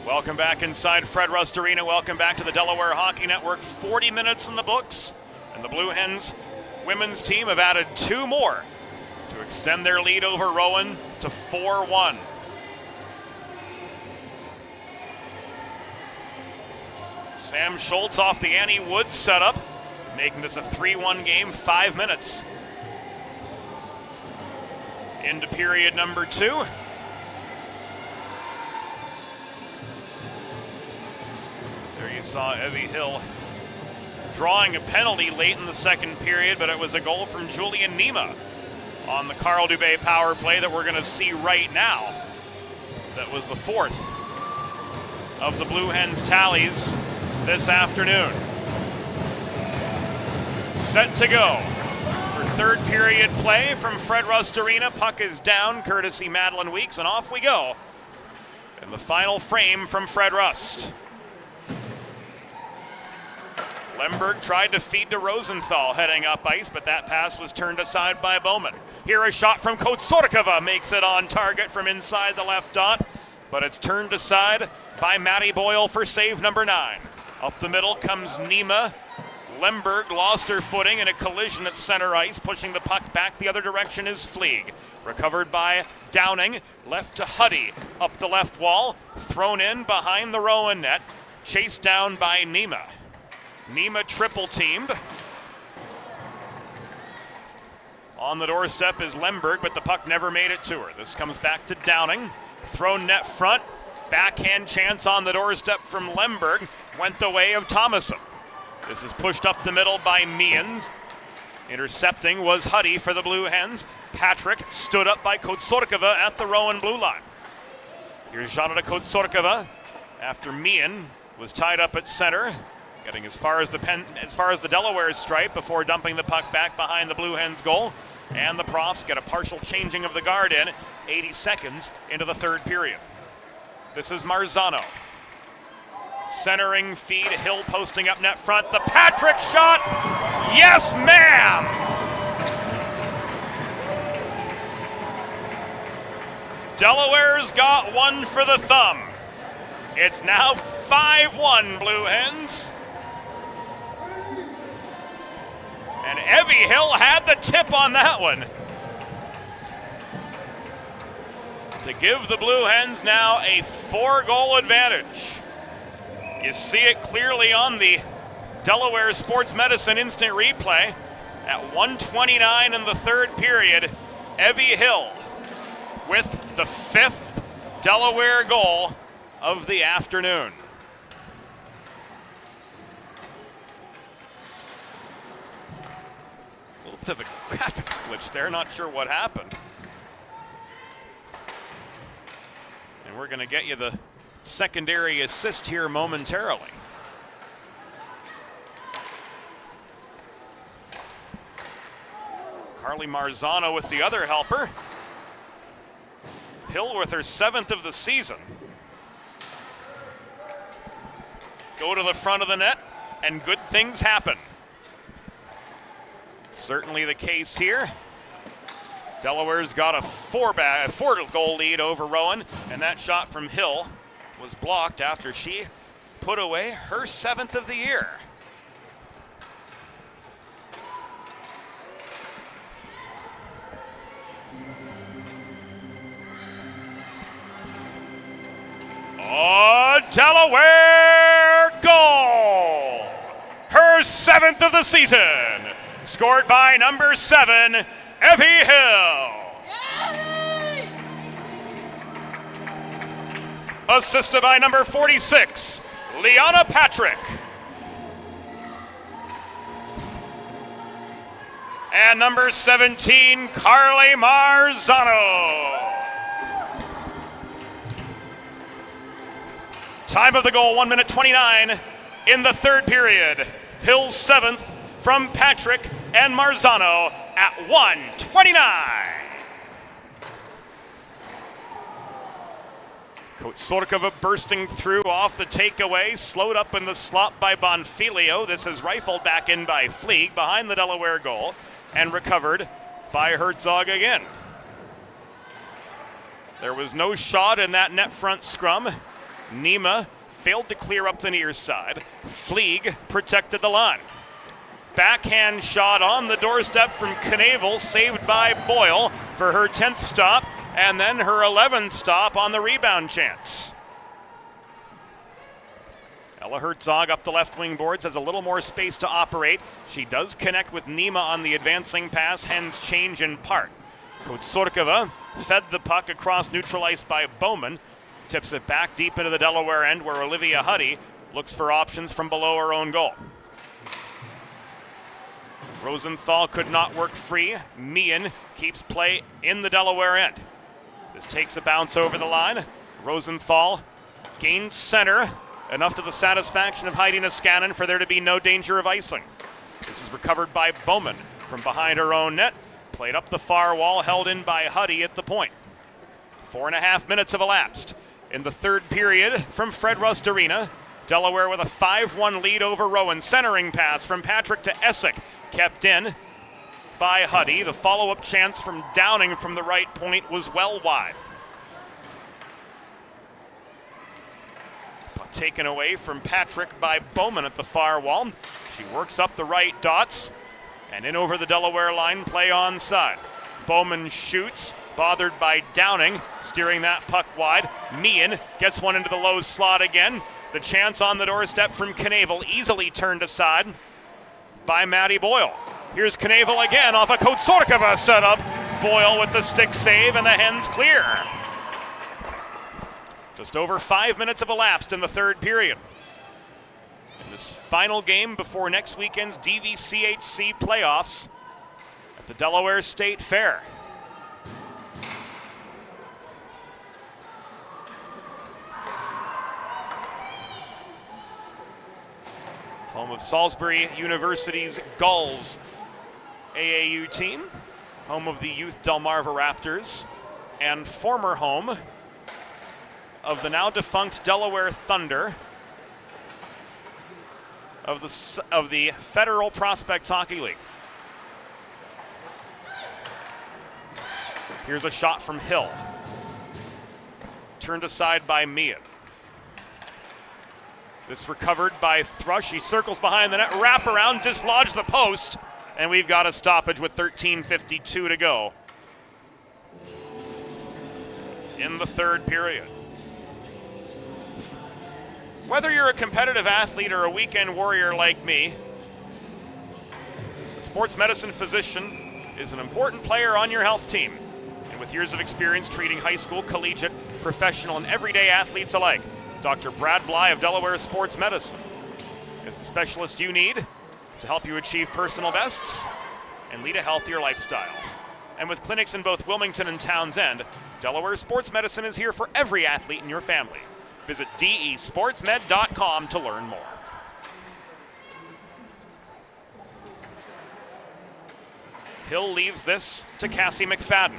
Welcome back inside Fred Rust Arena. Welcome back to the Delaware Hockey Network. 40 minutes in the books, and the Blue Hens women's team have added 2 more to extend their lead over Rowan to 4-1. Sam Schultz off the Annie Woods setup, making this a 3-1 game, 5 minutes. Into period number 2. There you saw Evie Hill drawing a penalty late in the second period, but it was a goal from Julian Nima on the Carl Dubé power play that we're going to see right now. That was the 4th of the Blue Hens tallies this afternoon. Set to go for third period play from Fred Rust Arena. Puck is down, courtesy Madeline Weeks, and off we go in the final frame from Fred Rust. Lemberg tried to feed to Rosenthal heading up ice, but that pass was turned aside by Bowman. Here a shot from Kotsorkova makes it on target from inside the left dot, but it's turned aside by Maddie Boyle for save number 9. Up the middle comes Nima. Lemberg lost her footing in a collision at center ice, pushing the puck back the other direction is Fleeg. Recovered by Downing, left to Huddy. Up the left wall, thrown in behind the Rowan net, chased down by Nima. Nima triple teamed. On the doorstep is Lemberg, but the puck never made it to her. This comes back to Downing. Thrown net front. Backhand chance on the doorstep from Lemberg. Went the way of Thomason. This is pushed up the middle by Meehan. Intercepting was Huddy for the Blue Hens. Patrick stood up by Kotsorkova at the Rowan blue line. Here's Janata Kotsorkova after Meehan was tied up at center. Getting as far as the Delaware stripe before dumping the puck back behind the Blue Hens goal. And the Profs get a partial changing of the guard in 80 seconds into the third period. This is Marzano. Centering feed, Hill posting up net front. The Patrick shot. Yes, ma'am. Delaware's got one for the thumb. It's now 5-1 Blue Hens. And Evie Hill had the tip on that one. To give the Blue Hens now a 4-goal advantage. You see it clearly on the Delaware Sports Medicine instant replay. At 1:29 in the third period, Evie Hill with the 5th Delaware goal of the afternoon. A little bit of a graphics glitch there, not sure what happened. And we're going to get you the secondary assist here momentarily. Carly Marzano with the other helper. Hill with her 7th of the season. Go to the front of the net, and good things happen. Certainly the case here. Delaware's got a 4-goal lead over Rowan, and that shot from Hill was blocked after she put away her 7th of the year. Oh, Delaware goal! Her 7th of the season, scored by number 7, Evie Hill. Assisted by number 46, Liana Patrick. And number 17, Carly Marzano. Time of the goal, 1:29 in the third period. Hill's 7th from Patrick and Marzano at 1:29. Kotsarkova bursting through off the takeaway, slowed up in the slot by Bonfilio. This is rifled back in by Fleeg behind the Delaware goal and recovered by Herzog again. There was no shot in that net front scrum. Nima failed to clear up the near side. Fleeg protected the line. Backhand shot on the doorstep from Knavel, saved by Boyle for her 10th stop, and then her 11th stop on the rebound chance. Ella Herzog up the left wing boards, has a little more space to operate. She does connect with Nima on the advancing pass, hence change in part. Kotsarkova fed the puck across, neutralized by Bowman. Tips it back deep into the Delaware end where Olivia Huddy looks for options from below her own goal. Rosenthal could not work free. Meehan keeps play in the Delaware end. This takes a bounce over the line. Rosenthal gains center, enough to the satisfaction of Heidi Niskanen for there to be no danger of icing. This is recovered by Bowman from behind her own net. Played up the far wall, held in by Huddy at the point. 4.5 minutes have elapsed in the third period from Fred Rust Arena. Delaware with a 5-1 lead over Rowan. Centering pass from Patrick to Essick, kept in by Huddy. The follow-up chance from Downing from the right point was well wide. Puck taken away from Patrick by Bowman at the far wall. She works up the right dots and in over the Delaware line, play onside. Bowman shoots, bothered by Downing, steering that puck wide. Meehan gets one into the low slot again. The chance on the doorstep from Knavel, easily turned aside by Maddie Boyle. Here's Knavel again off a Kotsarkova setup. Boyle with the stick save, and the Hens clear. Just over 5 minutes have elapsed in the third period. In this final game before next weekend's DVCHC playoffs at the Delaware State Fair. Home of Salisbury University's Gulls AAU team, home of the youth Delmarva Raptors, and former home of the now defunct Delaware Thunder of the Federal Prospect Hockey League. Here's a shot from Hill. Turned aside by Meehan. This recovered by Thrush. He circles behind the net, wrap around, dislodge the post, and we've got a stoppage with 13:52 to go in the third period. Whether you're a competitive athlete or a weekend warrior like me, the sports medicine physician is an important player on your health team. And with years of experience treating high school, collegiate, professional, and everyday athletes alike, Dr. Brad Bly of Delaware Sports Medicine is the specialist you need to help you achieve personal bests and lead a healthier lifestyle. And with clinics in both Wilmington and Townsend, Delaware Sports Medicine is here for every athlete in your family. Visit desportsmed.com to learn more. Hill leaves this to Cassie McFadden.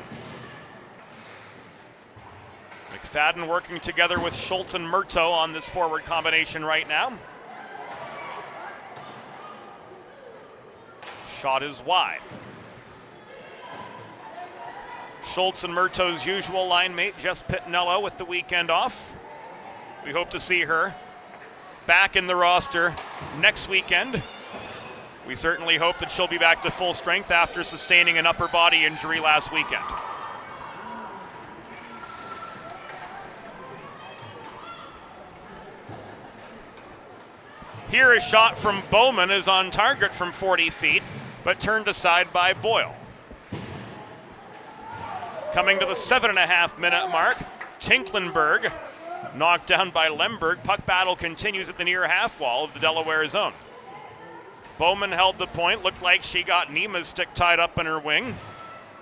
McFadden working together with Schultz and Murto on this forward combination right now. Shot is wide. Schultz and Murto's usual line mate, Jess Pitnello, with the weekend off. We hope to see her back in the roster next weekend. We certainly hope that she'll be back to full strength after sustaining an upper body injury last weekend. Here a shot from Bowman is on target from 40 feet, but turned aside by Boyle. Coming to the 7.5-minute mark, Tinklenberg knocked down by Lemberg. Puck battle continues at the near half wall of the Delaware zone. Bowman held the point, looked like she got Nima's stick tied up in her wing.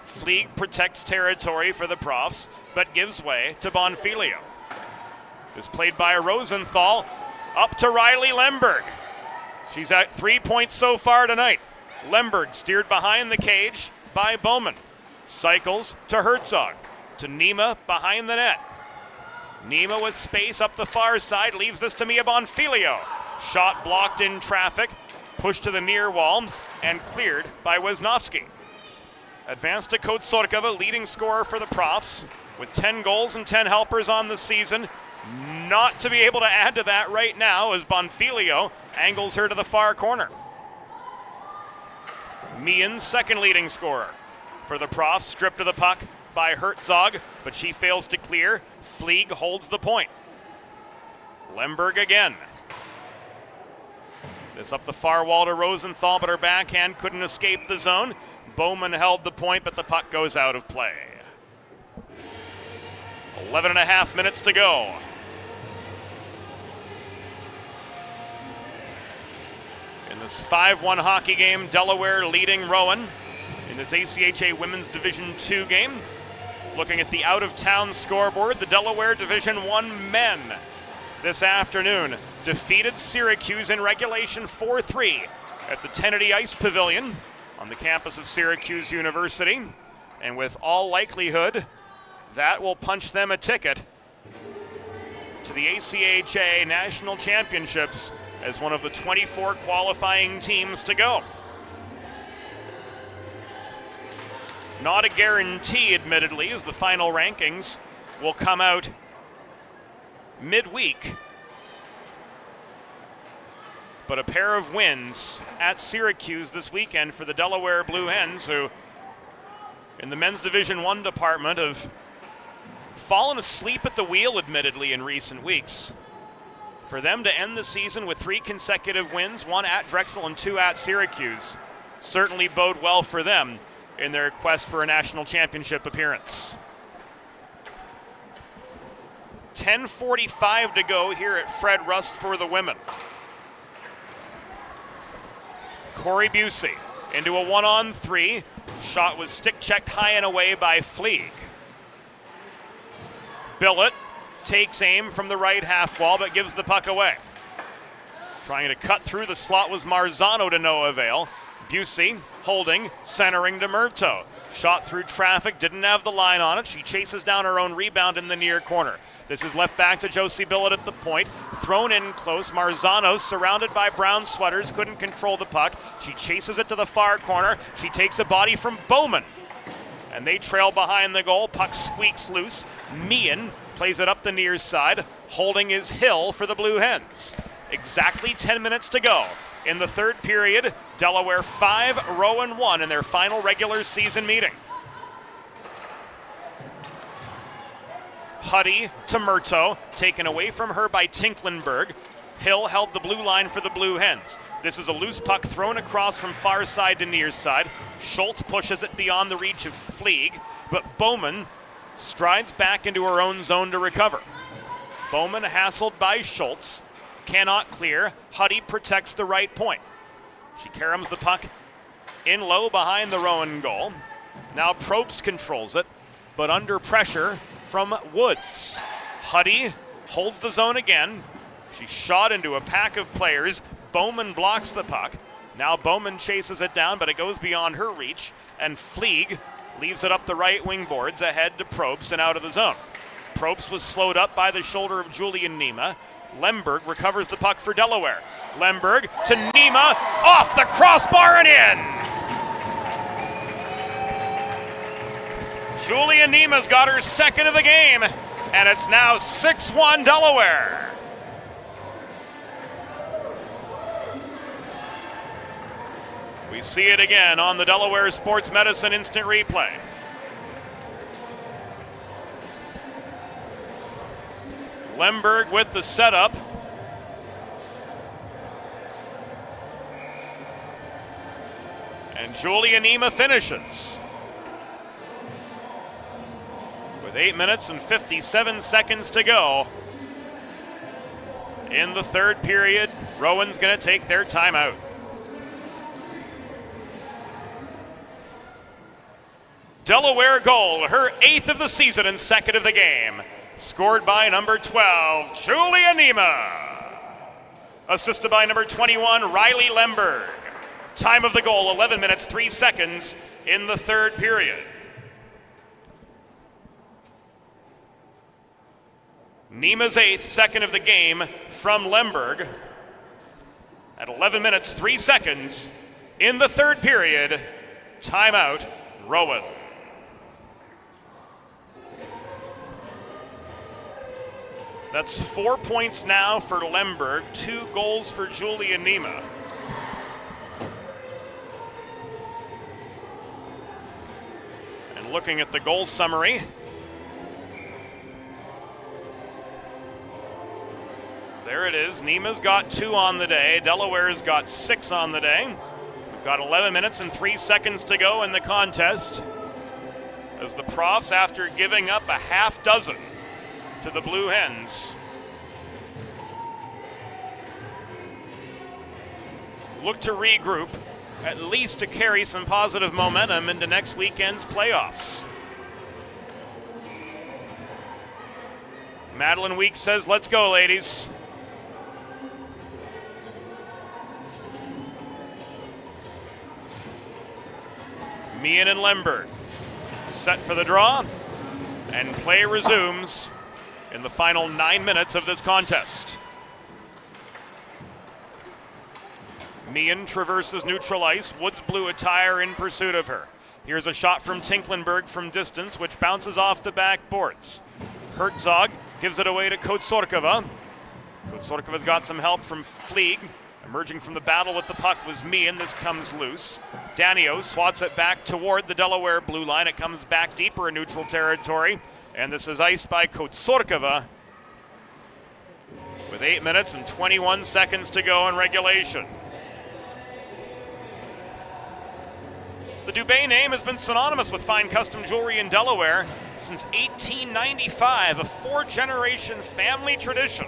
Fleeg protects territory for the Profs, but gives way to Bonfilio. This played by Rosenthal, up to Riley Lemberg. She's at 3 points so far tonight. Lemberg steered behind the cage by Bowman. Cycles to Herzog, to Nima behind the net. Nima with space up the far side, leaves this to Mia Bonfilio. Shot blocked in traffic, pushed to the near wall, and cleared by Wisnowski. Advanced to Kotsorkova, leading scorer for the Profs, with 10 goals and 10 helpers on the season. Not to be able to add to that right now as Bonfilio angles her to the far corner. Meehan, second leading scorer for the Profs, stripped of the puck by Herzog, but she fails to clear. Fleeg holds the point. Lemberg again. This up the far wall to Rosenthal, but her backhand couldn't escape the zone. Bowman held the point, but the puck goes out of play. 11.5 minutes to go. In this 5-1 hockey game, Delaware leading Rowan in this ACHA Women's Division II game. Looking at the out-of-town scoreboard, the Delaware Division I men this afternoon defeated Syracuse in regulation 4-3 at the Tennedy Ice Pavilion on the campus of Syracuse University. And with all likelihood, that will punch them a ticket to the ACHA National Championships as one of the 24 qualifying teams to go. Not a guarantee, admittedly, as the final rankings will come out midweek. But a pair of wins at Syracuse this weekend for the Delaware Blue Hens, who in the men's Division I department have fallen asleep at the wheel, admittedly, in recent weeks. For them to end the season with 3 consecutive wins, 1 at Drexel and 2 at Syracuse, certainly bode well for them in their quest for a national championship appearance. 10:45 to go here at Fred Rust for the women. Corey Busey into a 1-on-3. Shot was stick-checked high and away by Fleeg. Billett takes aim from the right half wall, but gives the puck away. Trying to cut through the slot was Marzano to no avail. Busey holding, centering to Murto. Shot through traffic, didn't have the line on it. She chases down her own rebound in the near corner. This is left back to Josie Billet at the point. Thrown in close. Marzano surrounded by brown sweaters, couldn't control the puck. She chases it to the far corner. She takes a body from Bowman. And they trail behind the goal. Puck squeaks loose. Meehan plays it up the near side. Holding is Hill for the Blue Hens. Exactly 10 minutes to go. In the third period, Delaware 5, Rowan 1 in their final regular season meeting. Huddy to Murto, taken away from her by Tinklenberg. Hill held the blue line for the Blue Hens. This is a loose puck thrown across from far side to near side. Schultz pushes it beyond the reach of Fleeg, but Bowman strides back into her own zone to recover. Bowman hassled by Schultz. Cannot clear. Huddy protects the right point. She caroms the puck in low behind the Rowan goal. Now Probst controls it, but under pressure from Woods. Huddy holds the zone again. She's shot into a pack of players. Bowman blocks the puck. Now Bowman chases it down, but it goes beyond her reach, and Fleeg leaves it up the right wing boards ahead to Probst and out of the zone. Probst was slowed up by the shoulder of Julian Nima. Lemberg recovers the puck for Delaware. Lemberg to Nima, off the crossbar and in! Julian Nima's got her second of the game, and it's now 6-1 Delaware. We see it again on the Delaware Sports Medicine Instant Replay. Lemberg with the setup. And Julia Nima finishes. With 8 minutes and 57 seconds to go in the third period, Rowan's going to take their timeout. Delaware goal, her 8th of the season and 2nd of the game. Scored by number 12, Julia Nima. Assisted by number 21, Riley Lemberg. Time of the goal, 11 minutes, 3 seconds in the third period. Nima's 8th, 2nd of the game from Lemberg. At 11 minutes, 3 seconds in the third period. Timeout, Rowan. That's 4 points now for Lemberg, 2 goals for Julia Nima. And looking at the goal summary, there it is. Nima's got 2 on the day. Delaware's got 6 on the day. We've got 11 minutes and 3 seconds to go in the contest, as the Profs, after giving up a half dozen to the Blue Hens, look to regroup, at least to carry some positive momentum into next weekend's playoffs. Madeline Weeks says, "Let's go, ladies." Meehan and Lemberg set for the draw, and play resumes in the final 9 minutes of this contest. Meehan traverses neutral ice, Woods blue attire in pursuit of her. Here's a shot from Tinklenberg from distance, which bounces off the backboards. Herzog gives it away to Kotsorkova. Kotsorkova's got some help from Fleeg. Emerging from the battle with the puck was Meehan. This comes loose. Danio swats it back toward the Delaware blue line. It comes back deeper in neutral territory. And this is iced by Kotsorkova with 8 minutes and 21 seconds to go in regulation. The Dubé name has been synonymous with fine custom jewelry in Delaware since 1895, a 4-generation family tradition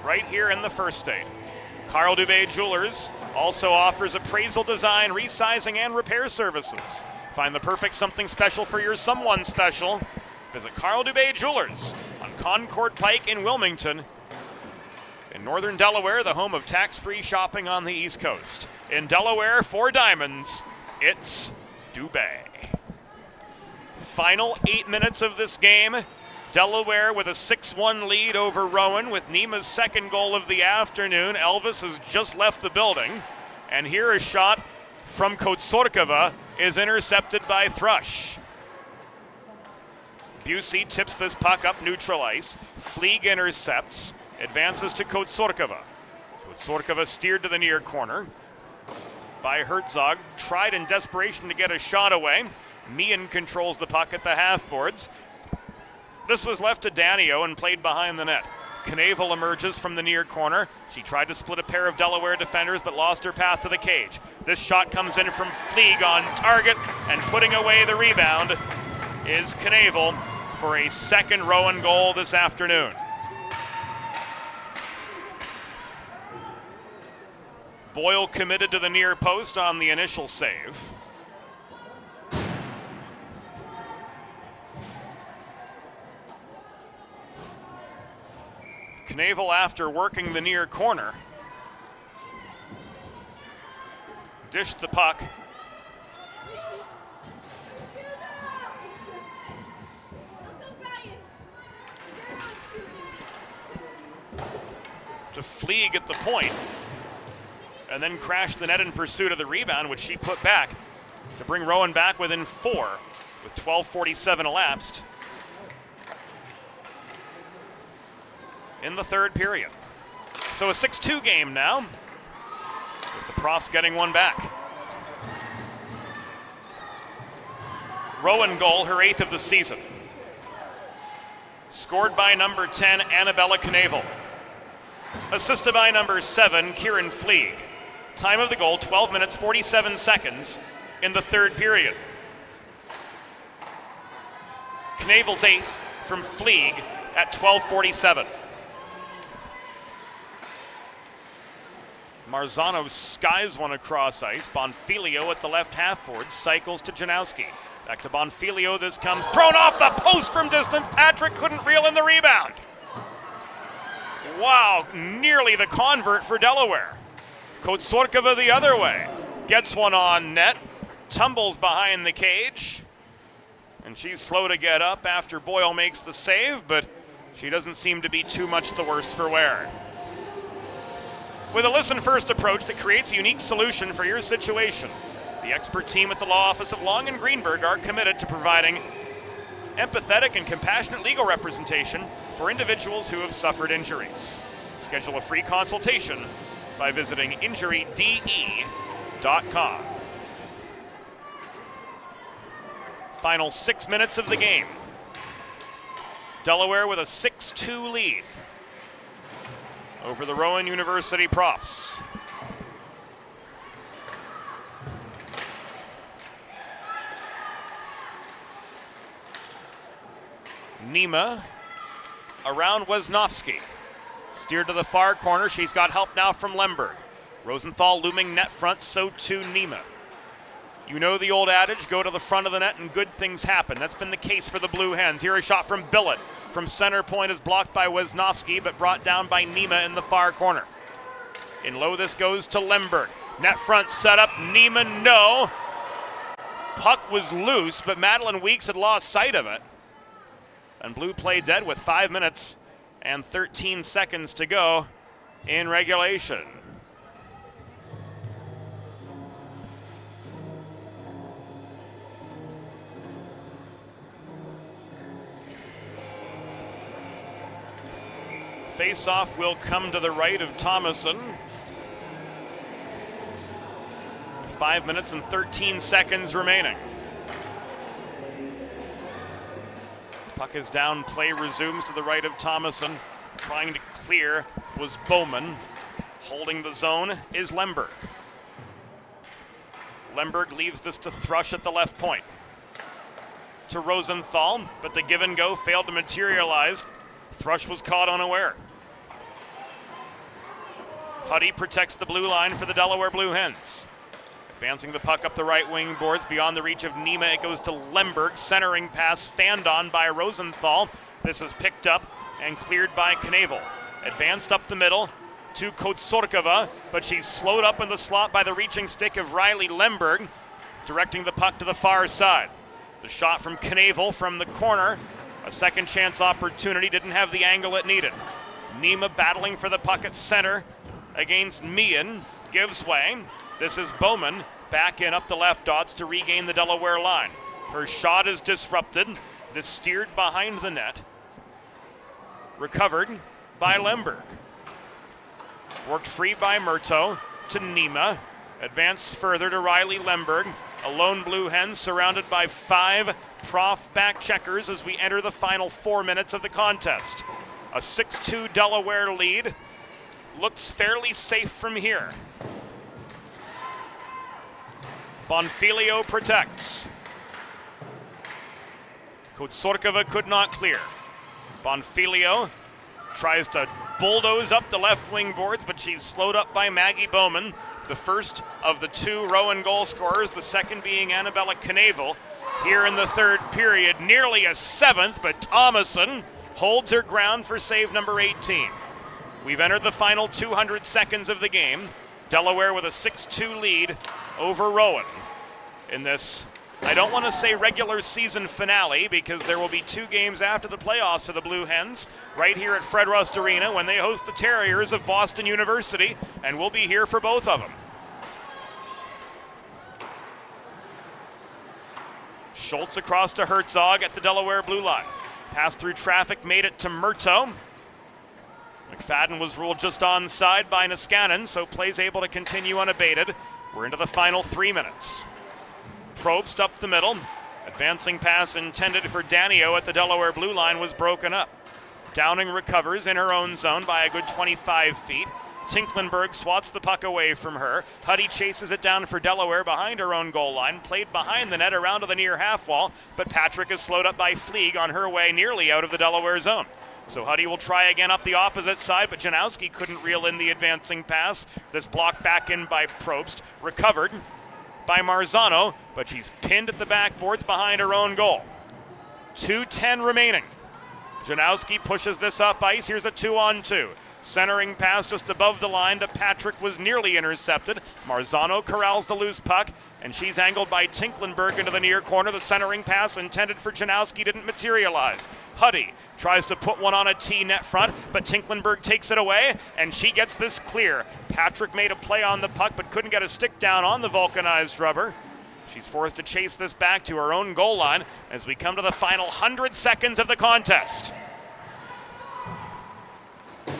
right here in the First State. Carl Dubé Jewelers also offers appraisal, design, resizing, and repair services. Find the perfect something special for your someone special. Visit Carl Dubé Jewelers on Concord Pike in Wilmington. In northern Delaware, the home of tax-free shopping on the East Coast. In Delaware, for diamonds, it's Dubé. Final 8 minutes of this game. Delaware with a 6-1 lead over Rowan with Nima's second goal of the afternoon. Elvis has just left the building. And here a shot from Kotsorkova is intercepted by Thrush. Busey tips this puck up neutral ice. Fleeg intercepts, advances to Kotsorkova. Kotsorkova steered to the near corner by Herzog, tried in desperation to get a shot away. Meehan controls the puck at the half boards. This was left to Danio and played behind the net. Knavel emerges from the near corner. She tried to split a pair of Delaware defenders but lost her path to the cage. This shot comes in from Fleeg on target, and putting away the rebound is Knavel for a second Rowan goal this afternoon. Boyle committed to the near post on the initial save. Knavel, after working the near corner, dished the puck to Fleeg at the point, and then crashed the net in pursuit of the rebound, which she put back to bring Rowan back within 4 with 12:47 elapsed in the third period. So a 6-2 game now, with the Profs getting one back. Rowan goal, her 8th of the season. Scored by number 10, Annabella Knavel. Assisted by number 7, Kieran Fleeg. Time of the goal, 12 minutes, 47 seconds in the third period. Knavel's 8th from Fleeg at 12:47. Marzano skies one across ice. Bonfilio at the left half board cycles to Janowski. Back to Bonfilio. This comes thrown off the post from distance. Patrick couldn't reel in the rebound. Wow, nearly the convert for Delaware. Kotsorkova the other way. Gets one on net. Tumbles behind the cage. And she's slow to get up after Boyle makes the save, but she doesn't seem to be too much the worse for wear. With a listen-first approach that creates a unique solution for your situation, the expert team at the law office of Long & Greenberg are committed to providing empathetic and compassionate legal representation for individuals who have suffered injuries. Schedule a free consultation by visiting injuryde.com. Final 6 minutes of the game. Delaware with a 6-2 lead over the Rowan University Profs. Nima around Wisnowski. Steered to the far corner. She's got help now from Lemberg. Rosenthal looming net front, so too Nima. You know the old adage, go to the front of the net and good things happen. That's been the case for the Blue Hens. Here a shot from Billett. From center point is blocked by Wisnowski, but brought down by Nima in the far corner. In low, this goes to Lemberg. Net front set up, Nima, no. Puck was loose, but Madeline Weeks had lost sight of it. And Blue play dead with 5 minutes and 13 seconds to go in regulation. Face-off will come to the right of Thomason. 5 minutes and 13 seconds remaining. Puck is down, play resumes to the right of Thomason. Trying to clear was Bowman. Holding the zone is Lemberg. Lemberg leaves this to Thrush at the left point. To Rosenthal, but the give and go failed to materialize. Thrush was caught unaware. Huddy protects the blue line for the Delaware Blue Hens. Advancing the puck up the right wing boards beyond the reach of Nima. It goes to Lemberg. Centering pass fanned on by Rosenthal. This is picked up and cleared by Knavel. Advanced up the middle to Kotsorkova, but she's slowed up in the slot by the reaching stick of Riley Lemberg, directing the puck to the far side. The shot from Knavel from the corner, a second chance opportunity, didn't have the angle it needed. Nima battling for the puck at center against Meehan, gives way. This is Bowman back in up the left dots to regain the Delaware line. Her shot is disrupted. This steered behind the net. Recovered by Lemberg. Worked free by Murto to Nima. Advanced further to Riley Lemberg. A lone Blue Hen surrounded by 5 Prof back checkers as we enter the final 4 minutes of the contest. A 6-2 Delaware lead. Looks fairly safe from here. Bonfilio protects. Kotsorkova could not clear. Bonfilio tries to bulldoze up the left wing boards, but she's slowed up by Maggie Bowman, the first of the 2 Rowan goal scorers, the second being Annabella Knavel. Here in the third period, nearly a 7th, but Thomason holds her ground for save number 18. We've entered the final 200 seconds of the game. Delaware with a 6-2 lead over Rowan in this, I don't want to say regular season finale, because there will be 2 games after the playoffs for the Blue Hens right here at Fred Rust Arena when they host the Terriers of Boston University, and we'll be here for both of them. Schultz across to Herzog at the Delaware blue line. Pass through traffic, made it to Murto. McFadden was ruled just onside by Niskanen, so play's able to continue unabated. We're into the final 3 minutes. Probst up the middle. Advancing pass intended for Danio at the Delaware blue line was broken up. Downing recovers in her own zone by a good 25 feet. Tinklenberg swats the puck away from her. Huddy chases it down for Delaware behind her own goal line. Played behind the net around to the near half wall, but Patrick is slowed up by Fleeg on her way nearly out of the Delaware zone. So Huddy will try again up the opposite side, but Janowski couldn't reel in the advancing pass. This blocked back in by Probst. Recovered by Marzano, but she's pinned at the backboards behind her own goal. 2:10 remaining. Janowski pushes this up ice. Here's a 2-on-2. Centering pass just above the line to Patrick was nearly intercepted. Marzano corrals the loose puck, and she's angled by Tinklenberg into the near corner. The centering pass intended for Janowski didn't materialize. Huddy tries to put one on a T net front, but Tinklenberg takes it away, and she gets this clear. Patrick made a play on the puck, but couldn't get a stick down on the vulcanized rubber. She's forced to chase this back to her own goal line as we come to the final 100 seconds of the contest.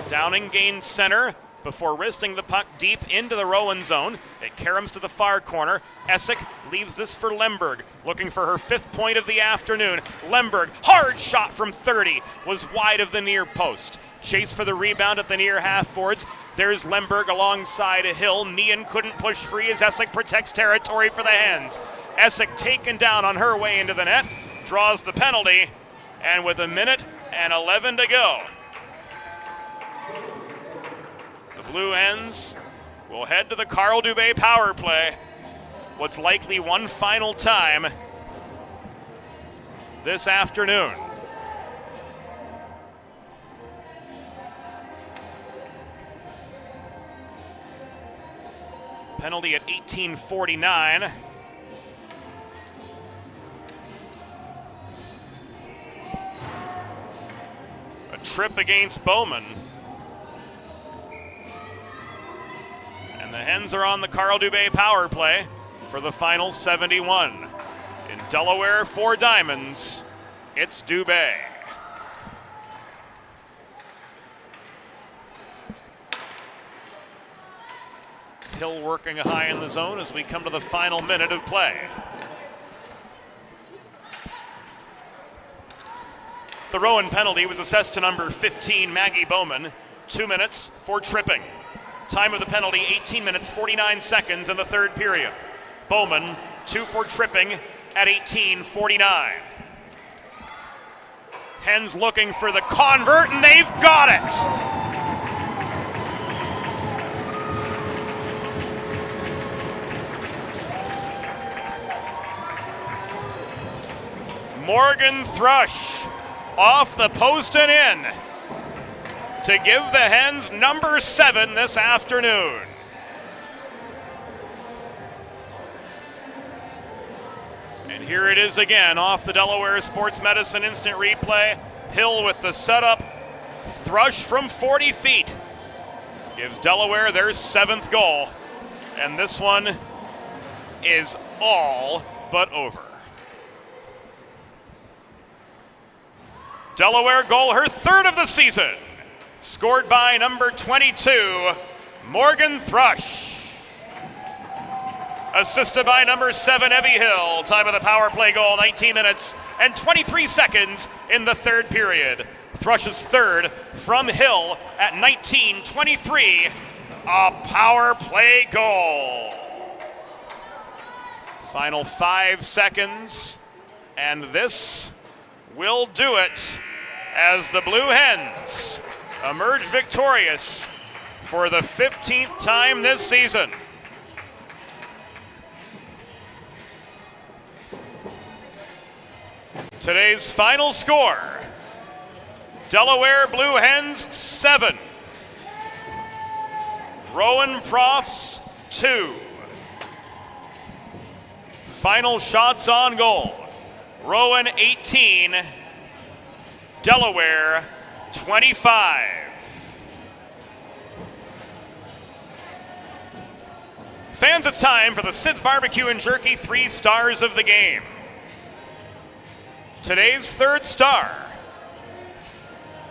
Downing gains center before wristing the puck deep into the Rowan zone. It caroms to the far corner. Essick leaves this for Lemberg, looking for her 5th point of the afternoon. Lemberg, hard shot from 30, was wide of the near post. Chase for the rebound at the near half boards. There's Lemberg alongside a Hill. Meehan couldn't push free as Essick protects territory for the Hens. Essick taken down on her way into the net, draws the penalty, and with 1:11 to go, Blue Hens will head to the Carl Dubé power play. What's likely one final time this afternoon. Penalty at 18:49. A trip against Bowman. And the Hens are on the Carl Dubé power play for the final 71. In Delaware for Diamonds, it's Dubé. Hill working high in the zone as we come to the final minute of play. The Rowan penalty was assessed to number 15, Maggie Bowman. 2 minutes for tripping. Time of the penalty, 18 minutes, 49 seconds in the third period. Bowman, 2 for tripping at 18:49. Hens looking for the convert, and they've got it! Morgan Thrush off the post and in. to give the Hens number 7 this afternoon. And here it is again off the Delaware Sports Medicine instant replay. Hill with the setup. Thrush from 40 feet. Gives Delaware their 7th goal. And this one is all but over. Delaware goal, her 3rd of the season. Scored by number 22, Morgan Thrush. Assisted by number 7, Evie Hill. Time of the power play goal, 19 minutes and 23 seconds in the 3rd period. Thrush's 3rd from Hill at 19:23. A power play goal. Final 5 seconds, and this will do it as the Blue Hens emerge victorious for the 15th time this season. Today's final score, Delaware Blue Hens 7, Rowan Profs 2. Final shots on goal, Rowan 18, Delaware 25. Fans, it's time for the Sid's Barbecue and Jerky 3 stars of the game. Today's 3rd star,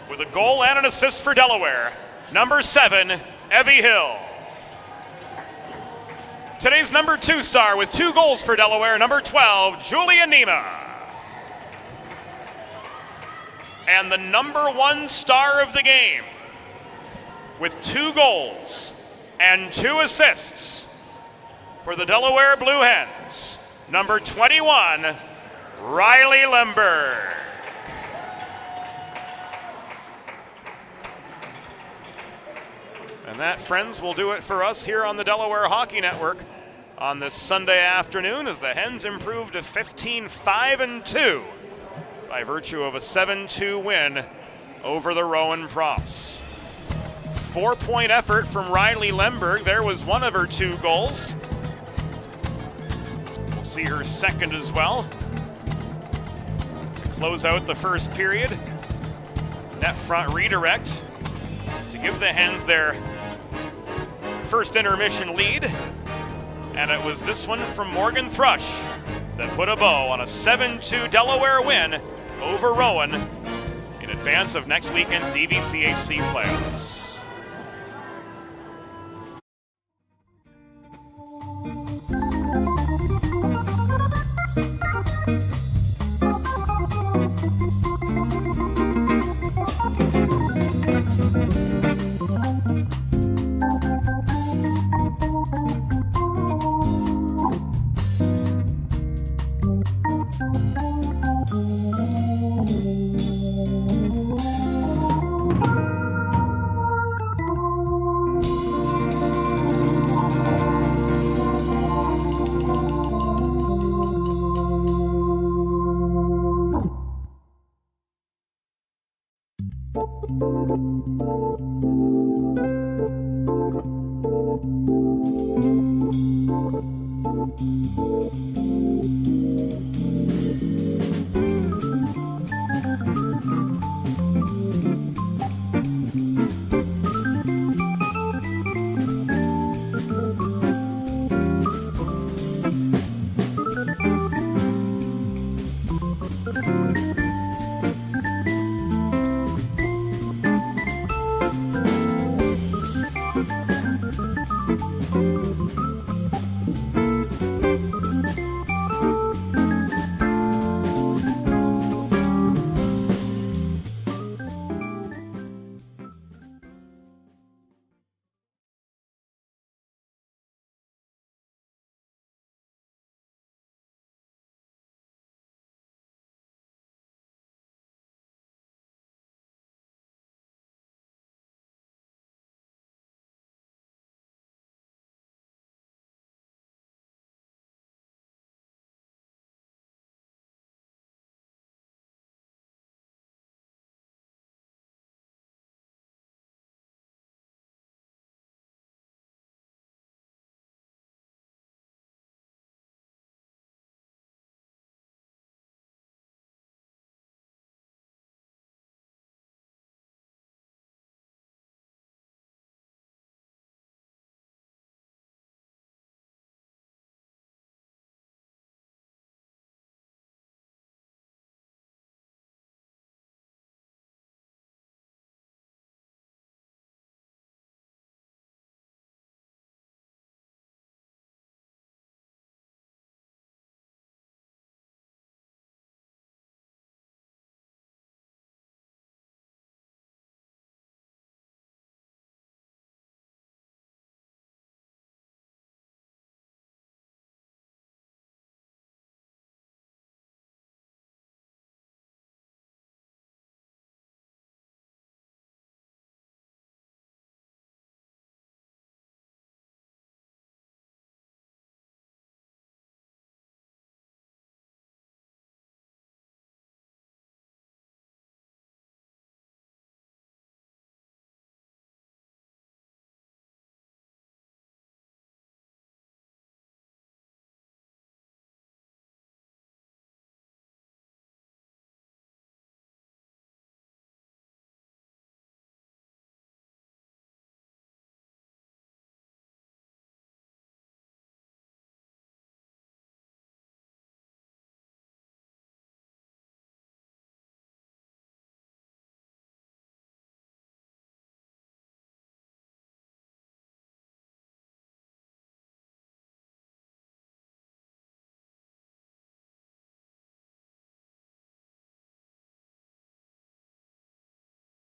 with a goal and an assist for Delaware, number 7, Evie Hill. Today's number 2 star with 2 goals for Delaware, number 12, Julia Nima. And the number 1 star of the game, with 2 goals and 2 assists for the Delaware Blue Hens, number 21, Riley Lemberg. And that, friends, will do it for us here on the Delaware Hockey Network on this Sunday afternoon as the Hens improve to 15-5-2 by virtue of a 7-2 win over the Rowan Profs. 4-point effort from Riley Lemberg. There was one of her 2 goals. We'll see her 2nd as well. To close out the 1st period, net front redirect to give the Hens their 1st intermission lead. And it was this one from Morgan Thrush that put a bow on a 7-2 Delaware win over Rowan in advance of next weekend's DVCHC playoffs.